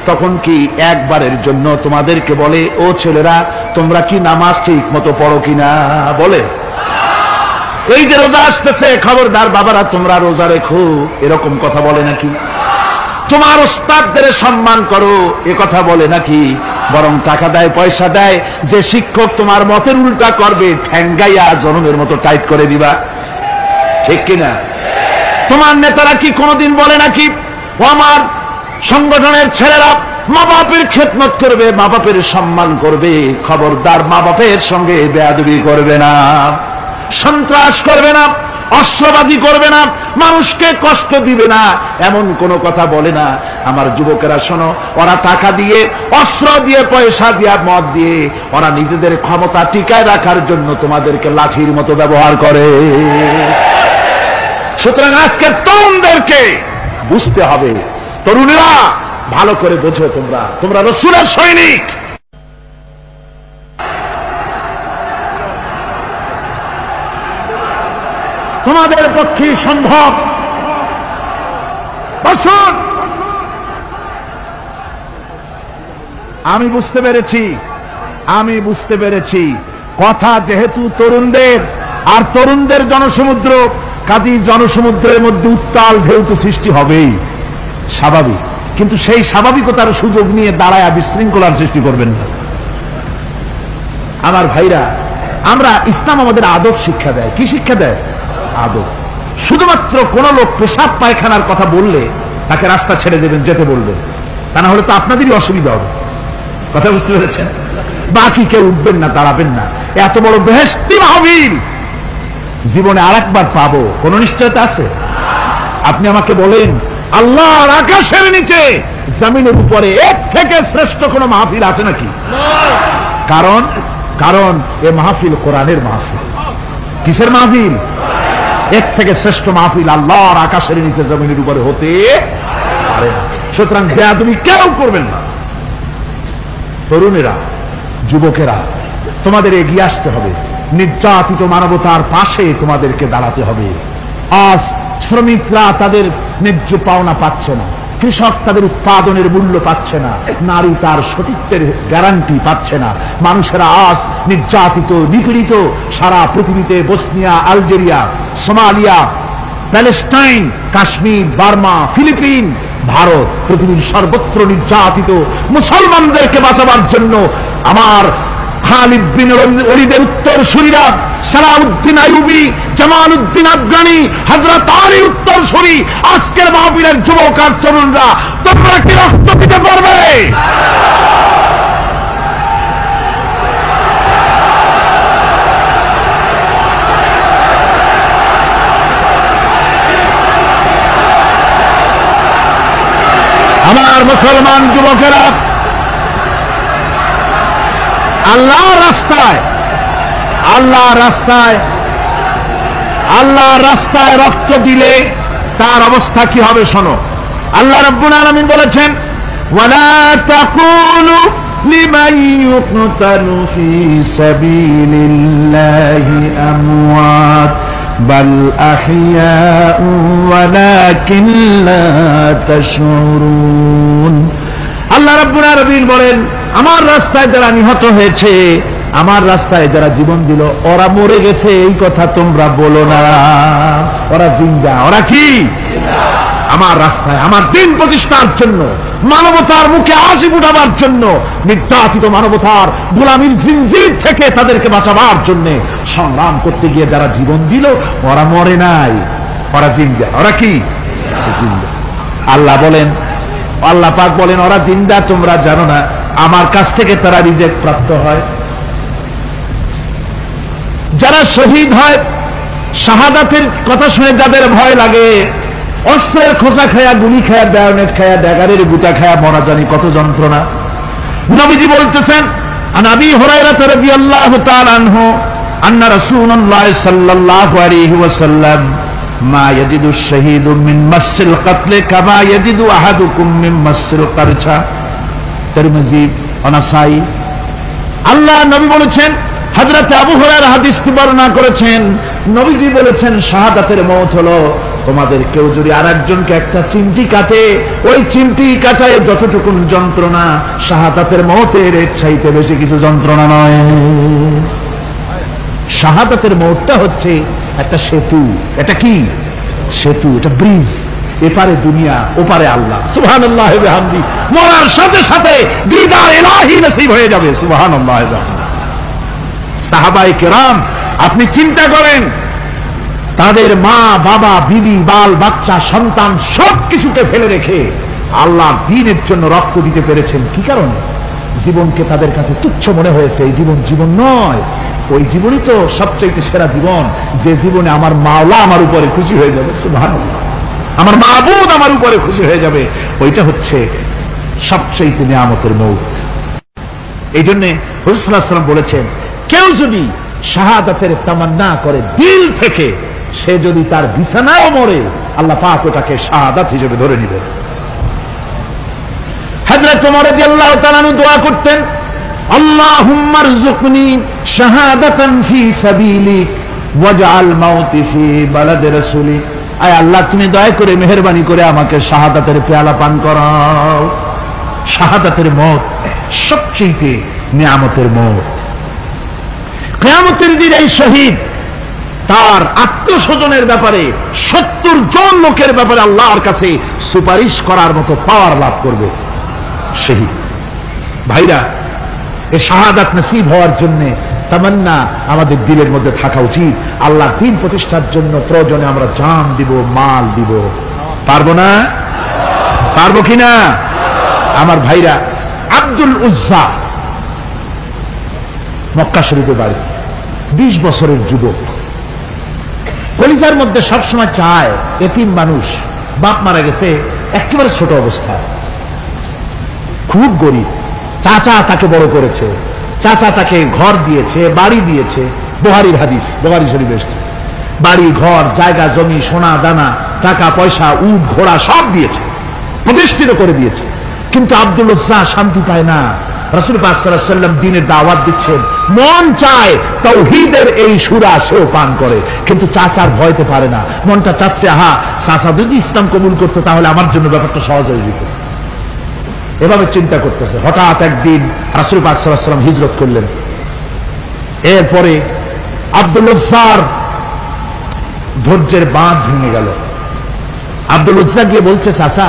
তখন কি একবারের জন্য তোমাদেরকে বলে, ও ছেলেরা তোমরা কি নামাজ ঠিক মতো পড়ো কিনা? বলে? এই যে রোজা আসতেছে, খবরদার বাবারা তোমরা রোজা রেখো, এরকম কথা বলে নাকি? তোমার ওস্তাদদের সম্মান করো, এ কথা বলে নাকি? বরং টাকা দেয়, পয়সা দেয়। যে শিক্ষক তোমার মতের উল্টা করবে, ঠ্যাঙ্গাইয়া জনমের মতো টাইট করে দিবা, ঠিক কিনা? তোমার নেতারা কি কোনোদিন বলে নাকি ও আমার সংগঠনের ছেলেরা মা বাপের খেদমত করবে, মা বাপের সম্মান করবে, খবরদার মা বাপের সঙ্গে বেয়াদবি করবে না, সন্ত্রাস করবে না, অস্ত্রবাজি করবে না, মানুষকে কষ্ট দিবে না, এমন কোনো কথা বলে না? আমার যুবকেরা শোনো, ওরা টাকা দিয়ে, অস্ত্র দিয়ে, পয়সা দিয়ে, মদ দিয়ে ওরা নিজেদের ক্ষমতা টিকায় রাখার জন্য তোমাদেরকে লাঠির মতো ব্যবহার করে। সুতরাং আজকে তরুণদেরকে বুঝতে হবে, তরুণেরা ভালো করে বোঝো, তোমরা রাসূলের সৈনিক। তোমাদের পক্ষে সম্ভব। বসুন, আমি বুঝতে পেরেছি কথা যেহেতু তরুণদের, আর তরুণদের জনসমুদ্র, কাজী জনসমুদ্রের মধ্যে উত্তাল ঢেউ তো সৃষ্টি হবেই, স্বাভাবিক। কিন্তু সেই স্বাভাবিকতার সুযোগ নিয়ে দাঁড়ায় বিশৃঙ্খলার সৃষ্টি করবেন না। আমার ভাইরা, আমরা ইসলাম আমাদের আদব শিক্ষা দেয়। কি শিক্ষা দেয়? আদব। শুধুমাত্র কোন লোক পেশাব পায়খানার কথা বললে তাকে রাস্তা ছেড়ে দেবেন, যেতে বলবেন, তা না হলে তো আপনাদেরই অসুবিধা হবে। কথা বুঝতে পেরেছেন? বাকি কেউ উঠবেন না, দাঁড়াবেন না। এত বড় বেহেশতি মাহফিল জীবনে আরেকবার পাবো কোন নিশ্চয়তা আছে? আপনি আমাকে বলেন, আল্লাহর আকাশের নিচে, জমিনের উপরে এর থেকে শ্রেষ্ঠ কোন মাহফিল আছে নাকি? কারণ এ মাহফিল কোরআনের মাহফিল। কিসের মাহফিল? এর থেকে শ্রেষ্ঠ মাহফিল আল্লাহর আকাশের নিচে, জমিনের উপরে হতে পারে না। সুতরাং বেয়াদবি কেউ করবেন না। তরুণেরা, যুবকেরা, তোমাদের এগিয়ে আসতে হবে। নির্যাতিত মানবতার পাশে তোমাদেরকে দাঁড়াতে হবে। আজ শ্রমিকরা তাদের ন্যায্য পাওনা পাচ্ছে না, কৃষক তাদের উৎপাদনের মূল্য পাচ্ছে না, নারী তার সতীত্বের গ্যারান্টি পাচ্ছে না। মানুষেরা আজ নির্যাতিত, নিপীড়িত। সারা পৃথিবীতে Bosnia, Algeria, Somalia, Palestine, Kashmir, Burma, Philippines, Bharat, পৃথিবীর সর্বত্র নির্যাতিত মুসলমানদেরকে বাঁচাবার জন্য আমার খালিদ বিন ওলীদের উত্তরসূরিরা, সালাউদ্দিন আইয়ুবী, জামালউদ্দিন আফগানি, হযরত আলী উত্তরসূরি, আজকের মাহফিলের যুবক আর তরুণরা, তোমরা কি রক্ত দিতে পারবে? আমার মুসলমান যুবকেরা, আল্লাহর রাস্তায় রক্ত দিলে তার অবস্থা কি হবে শোনো। আল্লাহ রাব্বুল আলামিন বলেছেন, ওয়ালা তাকুলু লিমান ইউকতালু ফি সাবিলিল্লাহি আমওয়াত বাল আহইয়াউ ওয়ালাকিন লা তাশউরুন। আল্লাহ রাব্বুল আলামিন বলেন, আমার রাস্তায় যারা নিহত হয়েছে, আমার রাস্তায় যারা জীবন দিল, ওরা মরে গেছে এই কথা তোমরা বলো না, ওরা জিন্দা। ওরা কি? আমার রাস্তায়, আমার দিন প্রতিষ্ঠার জন্য, মানবতার মুখে হাসি ফুটাবার জন্য, নির্যাতিত মানবতার গোলামীর জিনজির থেকে তাদেরকে বাঁচাবার জন্য সংগ্রাম করতে গিয়ে যারা জীবন দিল, ওরা মরে নাই, ওরা জিন্দা। ওরা কি? জিন্দা। আল্লাহ পাক বলেন, ওরা জিন্দা তোমরা জানো না, আমার কাছ থেকে তারা রিজেক্ট প্রাপ্ত হয়। যারা শহীদ হয়, শাহাদাতের কথা শুনে যাদের ভয় লাগে, অস্ত্রের খোঁচা খায়া, গুলি খায়া, বায়োনেট খায়া, ড্যাগারের গুটা খায়া মরা, জানি কত যন্ত্রণা। নবীজি বলতেছেন, আন আবি হুরায়রা রাদিয়াল্লাহু তাআলা আনহু আন্না রাসূলুল্লাহ সাল্লাল্লাহু আলাইহি ওয়াসাল্লাম মা ইয়াজিদু আশ-শাহীদু মিন মাসসিল কাতল কামা ইয়াজিদু আহাদুকুম মিন মাসসিল কারছা। তিরমিজি ও নাসাই। আল্লাহ নবী বলেছেন, হযরত আবু হুরায়রা হাদিসটি বর্ণনা করেছেন, নবীজি বলেছেন, শাহাদাতের মওত হলো তোমাদের কেউ যদি আরেকজনকে একটা চিমটি কাটে, ওই চিমটি কাটায় যতটুকু যন্ত্রণা, শাহাদাতের মওতের এর চাইতে বেশি কিছু যন্ত্রণা নয়। শাহাদাতের মওতটা হচ্ছে একটা সেতু। এটা কি সেতু? এটা ব্রিজ। এপারে দুনিয়া ওপারে আল্লাহ। সুবহানাল্লাহ ওয়া বিহামদি। মরার সাথে সাথে দিদার ইলাহি নসিব হয়ে যাবে। সুবহানাল্লাহ ওয়া বিহামদি। সাহাবায়ে কেরাম, আপনি চিন্তা করেন, তাদের মা বাবা বিবি বাল বাচ্চা সন্তান সবকিছুকে ফেলে রেখে আল্লাহর দ্বীনের জন্য রক্ত দিতে পেরেছেন। কি কারণে? জীবনকে তাদের কাছে তুচ্ছ মনে হয়েছে। এই জীবন জীবন নয়, ওই জীবনই তো সবচেয়ে সেরা জীবন, যে জীবনে আমার মাওলা আমার উপরে খুশি হয়ে যাবে। সুবহানাল্লাহ, আমার মাবুদ আমার উপরে খুশি হয়ে যাবে। ওইটা হচ্ছে সবচেয়ে নিয়ামতের মউত। এই জন্য রাসূল সাল্লাল্লাহু আলাইহি ওয়াসাল্লাম বলেছেন, কেউ যদি শাহাদাতের তামান্না করে দিল থেকে, সে যদি তার বিছানায় মরে, আল্লাহ পাক ওটাকে শাহাদাত হিসেবে ধরে নেবেন। হযরত ওমর রাদিয়াল্লাহু তাআলা আনহু দোয়া করতেন, আল্লাহুম্মা রযুকনি শাহাদাতান ফি সাবিলিক ওয়াজআল মাউতি ফি বালাদি রাসূলিক। আয় আল্লাহ, তুমি দয়া করে মেহেরবানি করে আমাকে শাহাদাতের পেয়ালা পান করাও। শাহাদাতের মওত সবচেয়ে নিয়ামতের মওত। কিয়ামতের দিন এই শহীদ তার আত্মস্বজনের ব্যাপারে 70 জন লোকের ব্যাপারে আল্লাহর কাছে সুপারিশ করার মতো পাওয়ার লাভ করবে শহীদ। ভাইরা, এই শাহাদাত নসিব হওয়ার জন্য তামান্না আমাদের দিলের মধ্যে থাকা উচিত। আল্লাহ দ্বীন প্রতিষ্ঠার জন্য প্রয়োজনে আমরা জান দিব, মাল দিব। পারবো না? পারবো কিনা? আমার ভাইরা, আব্দুল উজ্জা মক্কা শরীফে বাড়ি, 20 বছরের যুবক, কলিজার মধ্যে সবসময় চায় এতিম মানুষ, বাপ মারা গেছে, একেবারে ছোট অবস্থা, খুব গরিব। চাচা তাকে বড় করেছে, চাচা তাকে ঘর দিয়েছে, বাড়ি দিয়েছে। বুখারীর হাদিস, বুখারী শরীফ এসেছে। বাড়ি ঘর জায়গা জমি সোনা দানা টাকা পয়সা উট ঘোড়া সব দিয়েছে, প্রতিষ্ঠিত করে দিয়েছে। কিন্তু আব্দুল উজ্জা শান্তি পায় না। রাসূল পাক সাল্লাল্লাহু আলাইহি ওয়াসাল্লাম দ্বীনের দাওয়াত দিচ্ছেন, মন চায় তাওহীদের এই সূরা সেও পান করে, কিন্তু চাচার ভয়তে পারে না। মনটা চাচ্ছে, আহা, চাচা যদি ইসলাম কবুল করতো তাহলে আমার জন্য ব্যাপারটা সহজ হয়ে যেত। এভাবে চিন্তা করতেছে। হঠাৎ একদিন রাসূল পাক সাল্লাল্লাহু আলাইহি ওয়াসাল্লাম হিজরত করলেন। এরপরে আব্দুল উজ্জার ধৈর্যের বাঁধ ভেঙে গেল। আব্দুল উজ্জা গিয়ে বলছে, চাচা,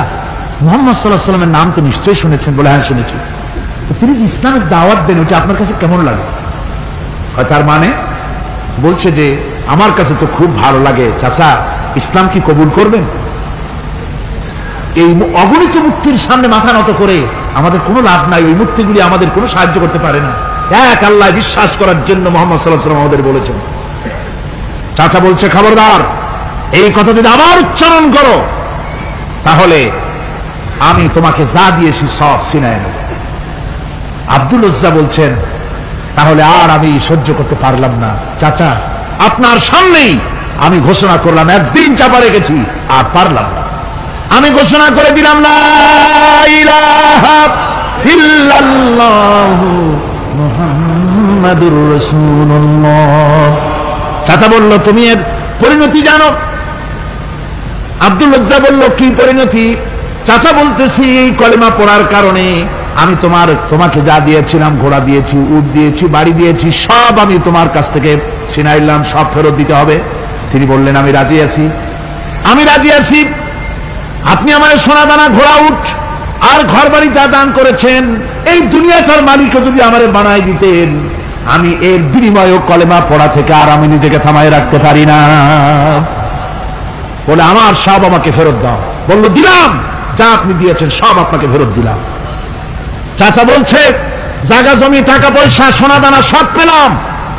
মুহাম্মদ সাল্লাল্লাহু আলাইহি ওয়াসাল্লামের নাম তো নিশ্চয়ই শুনেছেন। বলে, হ্যাঁ শুনেছি। তিনি যে ইসলামের দাওয়াত দেন, ওটা আপনার কাছে কেমন লাগে? তার মানে বলছে যে, আমার কাছে তো খুব ভালো লাগে। চাচা, ইসলাম কি কবুল করবেন? এই অগণিত মূর্তির সামনে মাথা নত করে আমাদের কোনো লাভ নাই। ওই মূর্তিগুলি আমাদের কোনো সাহায্য করতে পারে না। এক আল্লাহ বিশ্বাস করার জন্য মুহাম্মদ সাল্লাল্লাহু আলাইহি ওয়াসাল্লাম আমাদের বলেছেন। চাচা বলছে, খবরদার, এই কথা যদি আবার উচ্চারণ করো তাহলে আমি তোমাকে যা দিয়েছি সব ছিনায় নেব। আব্দুল উজ্জা বলছেন, তাহলে আর আমি সহ্য করতে পারলাম না। চাচা, আপনার সামনেই আমি ঘোষণা করলাম, একদিন চাপা রেখেছি, আর পারলাম না। আমি ঘোষণা করে দিলাম, লা ইলাহা ইল্লাল্লাহু মুহাম্মাদুর রাসূলুল্লাহ। চাচা বলল, তুমি এর পরিণতি জানো? আব্দুল উজ্জা বলল, কি পরিণতি? চাচা বলতেছি, এই কলেমা পড়ার কারণে আমি তোমাকে যা দিয়েছিলাম, ঘোড়া দিয়েছি, উট দিয়েছি, বাড়ি দিয়েছি, সব আমি তোমার কাছ থেকে ছিনাইলাম, সব ফেরত দিতে হবে। তিনি বললেন, আমি রাজি আছি, আমি রাজি আছি। আপনি আমার সোনা দানা ঘোড়া উট আর ঘর বাড়ি যা দান করেছেন, এই দুনিয়াটার মালিকও যদি আমার বানাই দিতেন, আমি এর বিনিময়ে কলেমা পড়া থেকে আর আমি নিজেকে থামায় রাখতে পারি না। বলে, আমার সব আমাকে ফেরত দাও। বলল, দিলাম, যা আপনি দিয়েছেন সব আপনাকে ফেরত দিলাম। চাচা বলছে, জায়গা জমি টাকা পয়সা সোনা দানা সব পেলাম,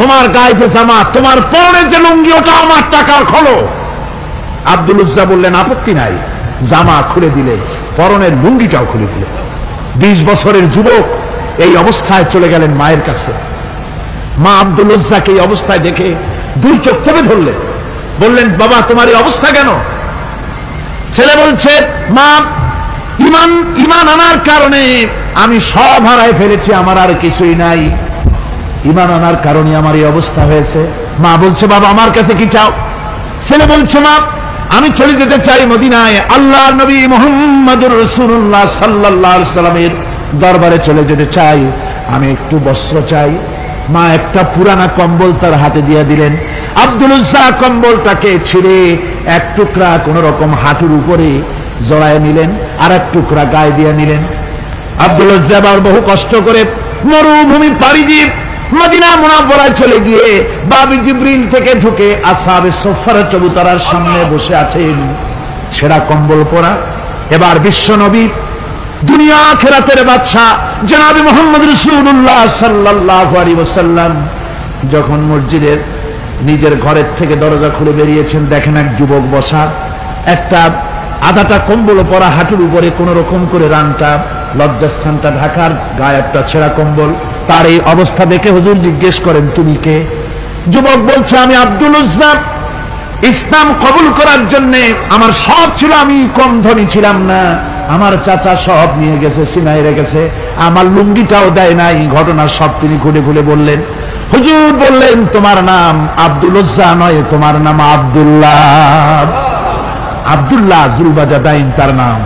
তোমার গায়ে যে জামা, তোমার পরনের যে লুঙ্গি, ওটা আমার টাকার খোলো। আব্দুল উজ্জা বললেন, আপত্তি নাই, জামা খুলে দিলে, পরনের লুঙ্গিটাও খুলে দিলে। 20 বছরের যুবক এই অবস্থায় চলে গেলেন মায়ের কাছে। মা আব্দুল উজ্জাকে এই অবস্থায় দেখে 2 চোখ চেপে ধরলেন, বললেন, বাবা, তোমার এই অবস্থা কেন? ছেলে বলছে, মা, ইমান আনার কারণে আমি সব হারাই ফেলেছি, আমার আর কিছুই নাই। ইমান আনার কারণে আমার এই অবস্থা হয়েছে। মা বলছে, বাবা, আমার কাছে কি চাও? ছেলে বলছে, মা, আমি চলে যেতে চাই মদিনায়, আল্লাহর নবী মুহাম্মদুর রাসূলুল্লাহ সাল্লাল্লাহু আলাইহি ওয়াসাল্লামের দরবারে চলে যেতে চাই, আমি একটু বস্ত্র চাই। মা একটা পুরানা কম্বল তার হাতে দিয়ে দিলেন। আব্দুল উজ্জা কম্বলটাকে ছিঁড়ে এক টুকরা কোন রকম হাঁটুর উপরে জড়ায় নিলেন, আর এক টুকরা গায়ে দিয়ে নিলেন। আব্দুল উজ্জা আবার বহু কষ্ট করে মরুভূমি পাড়ি দিয়ে মদিনা মুনাওয়ারায় চলে গিয়ে বাবি জিবরিল থেকে ঢুকে আসহাবে সুফফার চবুতরার সামনে বসে আছেন, ছেঁড়া কম্বল পরা। এবার বিশ্ব নবী, দুনিয়া আখিরাতের বাদশা জনাবে মুহাম্মদ রাসূলুল্লাহ সাল্লাল্লাহু আলাইহি ওয়াসাল্লাম যখন মসজিদের নিজের ঘরের থেকে দরজা খুলে বেরিয়েছেন, দেখেন এক যুবক বসা, একটা আধাটা কম্বল পরা, হাঁটুর উপরে কোন রকম করে রানটা লজ্জাস্থানটা ঢাকার, গায়ে একটা ছেঁড়া কম্বল। তার এই অবস্থা দেখে হুজুর জিজ্ঞেস করেন, তুমি কে? যুবক বলছে, আমি আব্দুল উজ্জা। ইসলাম কবুল করার জন্য আমার সব ছিল, আমি কম ধনী ছিলাম না, আমার চাচা সব নিয়ে গেছে, সিনাই রেখেছে, আমার লুঙ্গিটাও দেয় নাই। ঘটনা সব তিনি খুলে খুলে বললেন। হুজুর বললেন, তোমার নাম আব্দুল উজ্জা নয়, তোমার নাম আব্দুল্লাহ। আব্দুল্লাহ জুলবাজাদাইন তার নাম।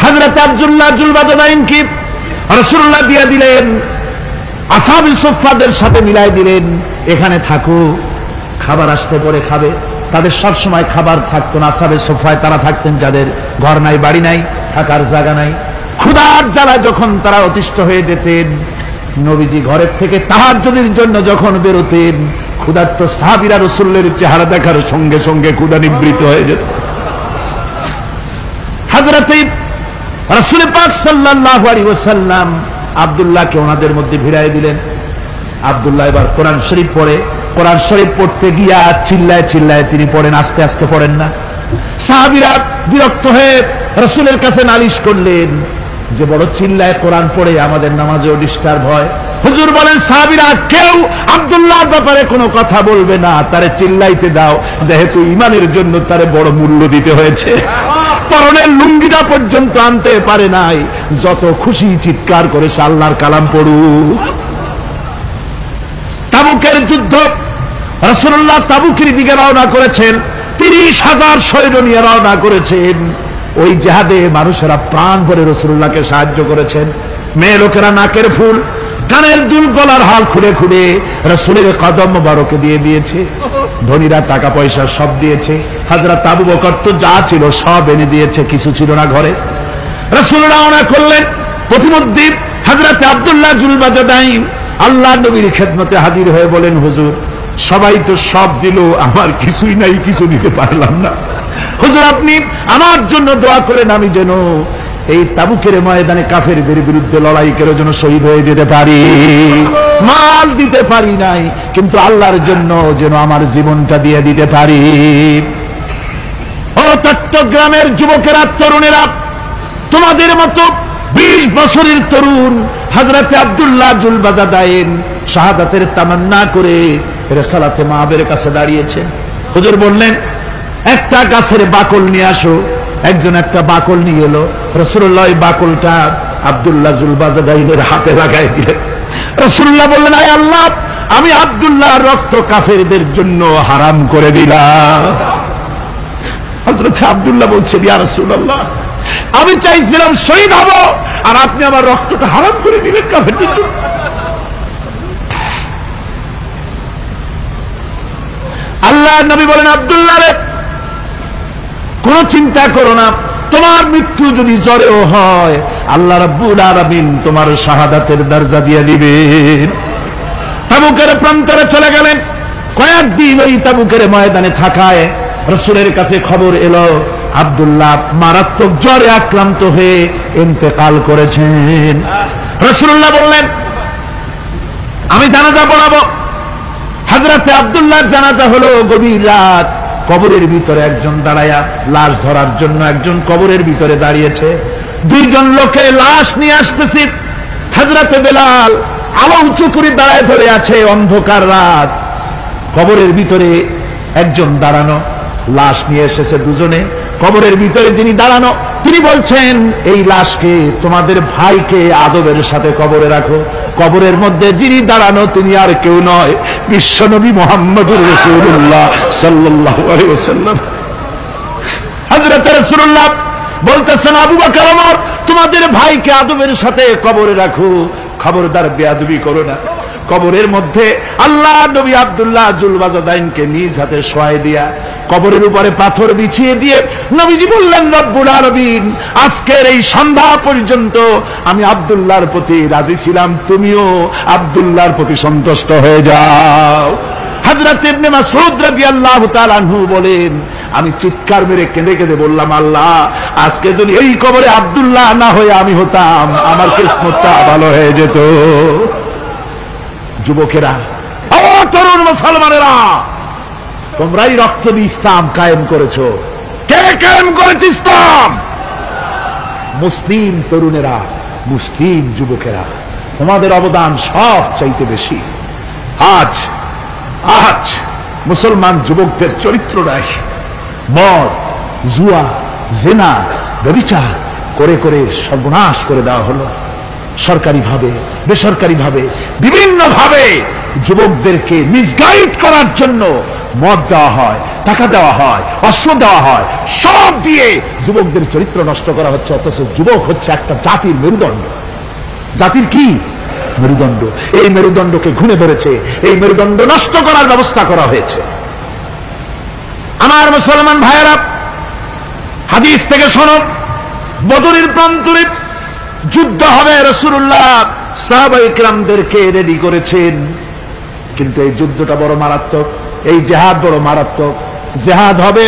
হযরত আব্দুল্লাহ জুলবাজাদাইন কি রাসূলুল্লাহ দিয়ে দিলেন, আসহাবে সুফফাদের সাথে মিলাই দিলেন, এখানে থাকো, খাবার আসতে পরে খাবে। তাদের সব সময় খাবার থাকতো না। আসহাবে সুফফায় তারা থাকতেন যাদের ঘর নাই, বাড়ি নাই, থাকার জায়গা নাই। ক্ষুধার জ্বালায় যখন তারা অতিষ্ঠ হয়ে যেতেন, নবীজি ঘরের থেকে তাহাজ্জুদের জন্য যখন বেরোতেন, ক্ষুধার্ত সাহাবীরা রাসূলের চেহারা দেখার সঙ্গে সঙ্গে ক্ষুধা নিবৃত হয়ে যেত। হযরত রাসূল পাক সাল্লাল্লাহু আলাইহি ওয়াসাল্লাম আব্দুল্লাহকে ওনাদের মধ্যে ভিড়ায় দিলেন। আব্দুল্লাহ এবার কোরআন শরীফ পড়ে। কোরআন শরীফ পড়তে গিয়া চিল্লায় চিল্লায় তিনি পড়েন, আস্তে আস্তে পড়েন না। সাহাবীরা বিরক্ত হয়ে রাসূলের কাছে নালিশ করলেন যে বড় চিল্লায় কোরআন পড়ে, আমাদের নামাজেও ডিস্টার্ব হয়। হুজুর বলেন, সাহাবীরা কেউ আব্দুল্লাহর ব্যাপারে কোনো কথা বলবে না, তারে চিল্লাইতে দাও, যেহেতু ঈমানের জন্য তারে বড় মূল্য দিতে হয়েছে। পরনের লুঙ্গিটা পর্যন্ত আনতে পারে নাই, যত খুশি চিৎকার করে সে আল্লাহর কালাম পড়ুক। তাবুকের যুদ্ধ, রাসূলুল্লাহ তাবুকের দিকে রওনা করেছেন, 30,000 সৈন্য নিয়ে রওনা করেছেন। ওই জিহাদে মানুষেরা প্রাণ ভরে রাসূলুল্লাহকে সাহায্য করেছেন। মেয়ে লোকেরা নাকের ফুল, কানের দুল, গলার হাল খুলে খুলে রাসূলের কদম মোবারকে দিয়ে দিয়েছে। ধনীরা টাকা পয়সা সব দিয়েছে। হযরত আবু বকর তো যা ছিল সব এনে দিয়েছে, কিছু ছিল না ঘরে। রাসূল রওনা করলেন। প্রতিমধ্যে হযরত আব্দুল্লাহ জুলবাজাদাইন আল্লাহ নবীর খেদমতে হাজির হয়ে বলেন, হুজুর সবাই তো সব দিল, আমার কিছুই নাই, কিছু দিতে পারলাম না। হুজুর আপনি আমার জন্য দোয়া করেন, আমি যেন এই তাবুকের ময়দানে কাফেরদের বিরুদ্ধে লড়াই করে যেন শহীদ হয়ে যেতে পারি। মাল দিতে পারি নাই, কিন্তু আল্লাহর জন্য যেন আমার জীবনটা দিয়ে দিতে পারি। ও চট্টগ্রামের যুবকেরা, তরুণেরা, তোমাদের মতো 20 বছরের তরুণ হযরত আব্দুল্লাহ জুলবাজাদাইন শাহাদাতের তামান্না করে রিসালাতে মাহবের কাছে দাঁড়িয়েছে। হুজুর বললেন, একটা গাছের বাকল নিয়ে আসো। একজন একটা বাকল নিয়ে এলো। রাসূলুল্লাহ ওই বাকলটা আব্দুল্লাহ জুলবাজাদাইনের হাতে লাগাই দিলেন। রাসূলুল্লাহ বললেন, আয় আল্লাহ, আমি আব্দুল্লাহর রক্ত কাফেরদের জন্য হারাম করে দিলাম। হযরত আব্দুল্লাহ বলছেন, ইয়া রাসূলুল্লাহ, আমি চাইছিলাম শহীদ হব, আর আপনি আমার রক্তটা হারাম করে দিলেন কাফেরদের জন্য। আল্লাহ নবী বলেন, আব্দুল্লাহ রে, কোন চিন্তা করো না, তোমার মৃত্যু যদি জ্বরেও হয়, আল্লাহ রাব্বুল আলামিন তোমার শাহাদাতের দরজা দিয়ে দিবেন। তাবুকের প্রান্তরে চলে গেলেন। কয়েকদিন ওই তাবুকের ময়দানে থাকায় রাসূলের কাছে খবর এলো, আব্দুল্লাহ মারাত্মক জ্বরে আক্রান্ত হয়ে ইন্তেকাল করেছেন। রাসূলুল্লাহ বললেন, আমি জানাজা পড়াবো। হযরতে আব্দুল্লাহর জানাজা হলো গভীর রাত। কবরের ভিতরে একজন দাঁড়ায়া লাশ ধরার জন্য একজন কবরের ভিতরে দাঁড়িয়েছে। 2 জন লোকে লাশ নিয়ে আসতেছে। হযরতে বেলাল আলো উঁচু করে দাঁড়ায় ধরে আছে। অন্ধকার রাত, কবরের ভিতরে একজন দাঁড়ানো, লাশ নিয়ে এসেছে 2 জনে। কবরের ভিতরে যিনি দাঁড়ানো, তিনি বলছেন, এই লাশকে তোমাদের ভাইকে আদবের সাথে কবরে রাখো। কবরের মধ্যে যিনি দাঁড়ানো, তিনি আর কেউ নয়, বিশ্বনবী মুহাম্মদুর রাসূলুল্লাহ সাল্লাল্লাহু আলাইহি ওয়াসাল্লাম। হযরত রাসূলুল্লাহ বলতেছেন, আবু বকর, ওমর, তোমাদের ভাইকে আদবের সাথে কবরে রাখো, খবরদার বেয়াদবি করো না। কবরের মধ্যে আল্লাহ নবী আব্দুল্লাহ জুলবাজাদাইনকে নিজ হাতে শোয়াই দিয়া কবরের উপরে পাথর বিছিয়ে দিয়ে নবীজি বললেন, রব্বুল আলামিন, আজকের এই সন্ধ্যা পর্যন্ত আমি আব্দুল্লাহর প্রতি রাজি ছিলাম, তুমিও আব্দুল্লাহর প্রতি সন্তুষ্ট হয়ে যাও। হযরত ইবনে মাসউদ রাদিয়াল্লাহু তাআলা আনহু বলেন, আমি চিৎকার মেরে কেঁদে কেঁদে বললাম, আল্লাহ, আজকে যদি এই কবরে আব্দুল্লাহ না হয়ে আমি হতাম, আমার কিসমতটা ভালো হয়ে যেত। যুবকেরা, ও তরুণ মুসলমানেরা, তোমরাই রক্ত দিয়ে ইসলাম কায়েম করেছো। কে কায়েম করেছে ইসলাম? মুসলিম তরুণেরা, মুসলিম যুবকেরা, তোমাদের অবদান সব চাইতে বেশি। আজ মুসলমান যুবকদের চরিত্র নাই, মদ, জুয়া, জিনা, ব্যভিচার করে করে সর্বনাশ করে দেওয়া হলো। সরকারি ভাবে, বেসরকারি ভাবে, বিভিন্ন ভাবে যুবকদেরকে মিসগাইড করার জন্য মদ দেওয়া হয়, টাকা দেওয়া হয়, অস্ত্র দেওয়া হয়, সব দিয়ে যুবকদের চরিত্র নষ্ট করা হচ্ছে। অথচ যুবক হচ্ছে একটা জাতির মেরুদণ্ড। জাতির কি মেরুদণ্ড? এই মেরুদণ্ডকে ঘুরে ধরেছে, এই মেরুদণ্ড নষ্ট করার ব্যবস্থা করা হয়েছে। আমার মুসলমান ভাইয়েরা, হাদিস থেকে শোনো, বদরের প্রান্তরে যুদ্ধ হবে, রাসূলুল্লাহ সাহাবায়ে কিরামদেরকে রেডি করেছেন। কিন্তু এই যুদ্ধটা বড় মারাত্মক, এই জিহাদ বড় মারাত্মক। জিহাদ হবে,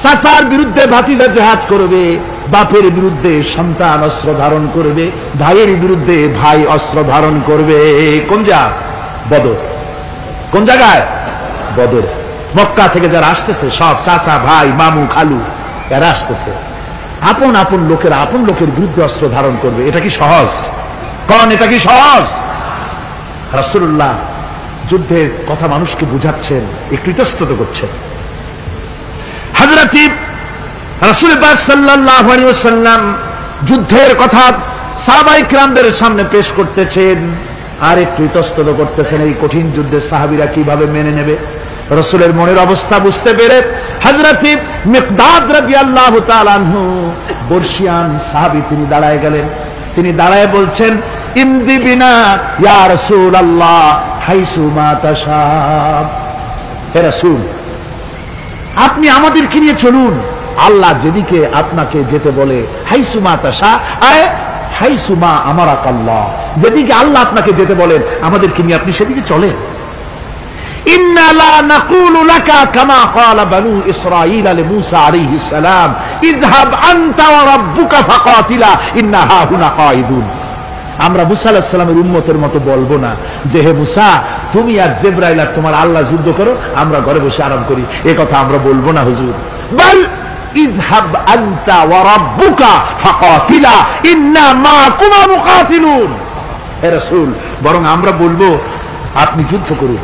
চাচার বিরুদ্ধে ভাতিজা জিহাদ করবে, বাপের বিরুদ্ধে সন্তান অস্ত্র ধারণ করবে, ভাইয়ের বিরুদ্ধে ভাই অস্ত্র ধারণ করবে। কোন জায়গা? বদর। কোন জায়গায়? বদর। মক্কা থেকে যারা আসতেছে সব চাচা, ভাই, মামু, খালু, এরা আসতেছে। আপন আপন লোকেরা আপন লোকের বিরুদ্ধে অস্ত্র ধারণ করবে। এটা কি সহজ? কোন এটা কি সহজ? রাসূলুল্লাহ যুদ্ধের কথা মানুষকে বুঝাচ্ছেন, একটু ইতস্তত করছেন। হযরত রাসূল পাক সাল্লাল্লাহু আলাইহি ওয়াসাল্লাম যুদ্ধের কথা সাহাবায়ে কিরামদের সামনে পেশ করতেছেন আর একটু ইতস্তত করতেছেন। এই কঠিন যুদ্ধে সাহাবীরা কিভাবে মেনে নেবে? রাসূলের মনের অবস্থা বুঝতে পেরে হযরত মিকদাদ রাদিয়াল্লাহু তাআলা আনহু, বর্ষিয়ান সাহাবী, তিনি দাঁড়ায় গেলেন। তিনি দাঁড়ায় বলছেন, ইমদি বিনা ইয়া রাসূলুল্লাহ হাইসু মা তাশা। হে রাসূল, আপনি আমাদেরকে নিয়ে চলুন, আল্লাহ যেদিকে আপনাকে যেতে বলে। হাইসু মা তাশা, আয় হাইসু মা আমারাকাল্লাহ, যেদিকে আল্লাহ আপনাকে যেতে বলেন আমাদেরকে নিয়ে আপনি সেদিকে চলেন। ইন্না লা নাকুলু লাকা কামা ক্বালা বানু ইসরাঈল লিমূসা আলাইহিস সালাম, ইযহাব আনতা ওয়া রাব্বুকা ফাকাতিলা ইন্না হাহুনা কাঈদুন। আমরা মুসা আলাইহিস সালামের উম্মতের মতো বলবো না যে, হে মুসা, তুমি আর জিবরাইল আর তোমার আল্লাহ যুদ্ধ করো, আমরা ঘরে বসে আরাম করি। এই কথা আমরা বলবো না হুজুর। বল ইযহাব আনতা ওয়া রাব্বুকা ফাকাতিলা ইন্না মাকুমা মুকাতিলুন। হে রাসূল, বরং আমরা বলবো আপনি যুদ্ধ করুন,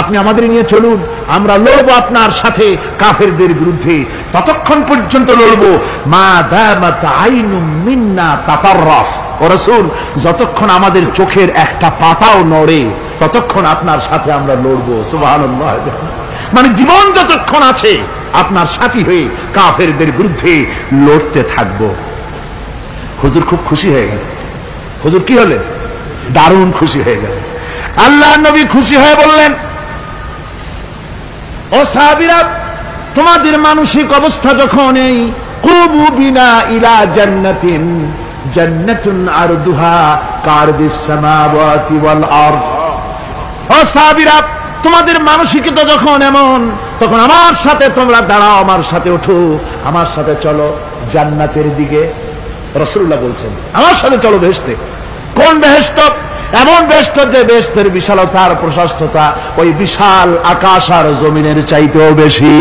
আপনি আমাদের নিয়ে চলুন, আমরা লড়বো আপনার সাথে কাফেরদের বিরুদ্ধে। ততক্ষণ পর্যন্ত লড়বো মা দামাত আইনুম মিন্না তাতাররাফ। ও রাসূল, যতক্ষণ আমাদের চোখের একটা পাতাও নড়ে ততক্ষণ আপনার সাথে আমরা লড়বো। সুবহানাল্লাহ। মানে জীবন যতক্ষণ আছে আপনার সাথী হয়ে কাফেরদের বিরুদ্ধে লড়তে থাকবো। হুজুর খুব খুশি হয়ে গেল। হুজুর কি হলেন? দারুণ খুশি হয়ে গেল। আল্লাহ নবী খুশি হয়ে বললেন, ও সাহাবীরা, তোমাদের মানসিক অবস্থা যখন এই কুবু বিনা ইলা জান্নাতিন, জান্নাতুন আরদুহা কারদিস সামাওয়াতি ওয়াল আরদ। ও সাহাবীরা, তোমাদের মানসিকতা যখন এমন, তখন আমার সাথে তোমরা দাঁড়াও, আমার সাথে ওঠো, আমার সাথে চলো জান্নাতের দিকে। রাসূলুল্লাহ বলছেন, আমার সাথে চলো বেহেশতে। কোন বেহেশত? এমন বেহেশত যে বেহেশতের বিশালতা আর প্রশস্ততা ওই বিশাল আকাশ আর জমিনের চাইতেও বেশি।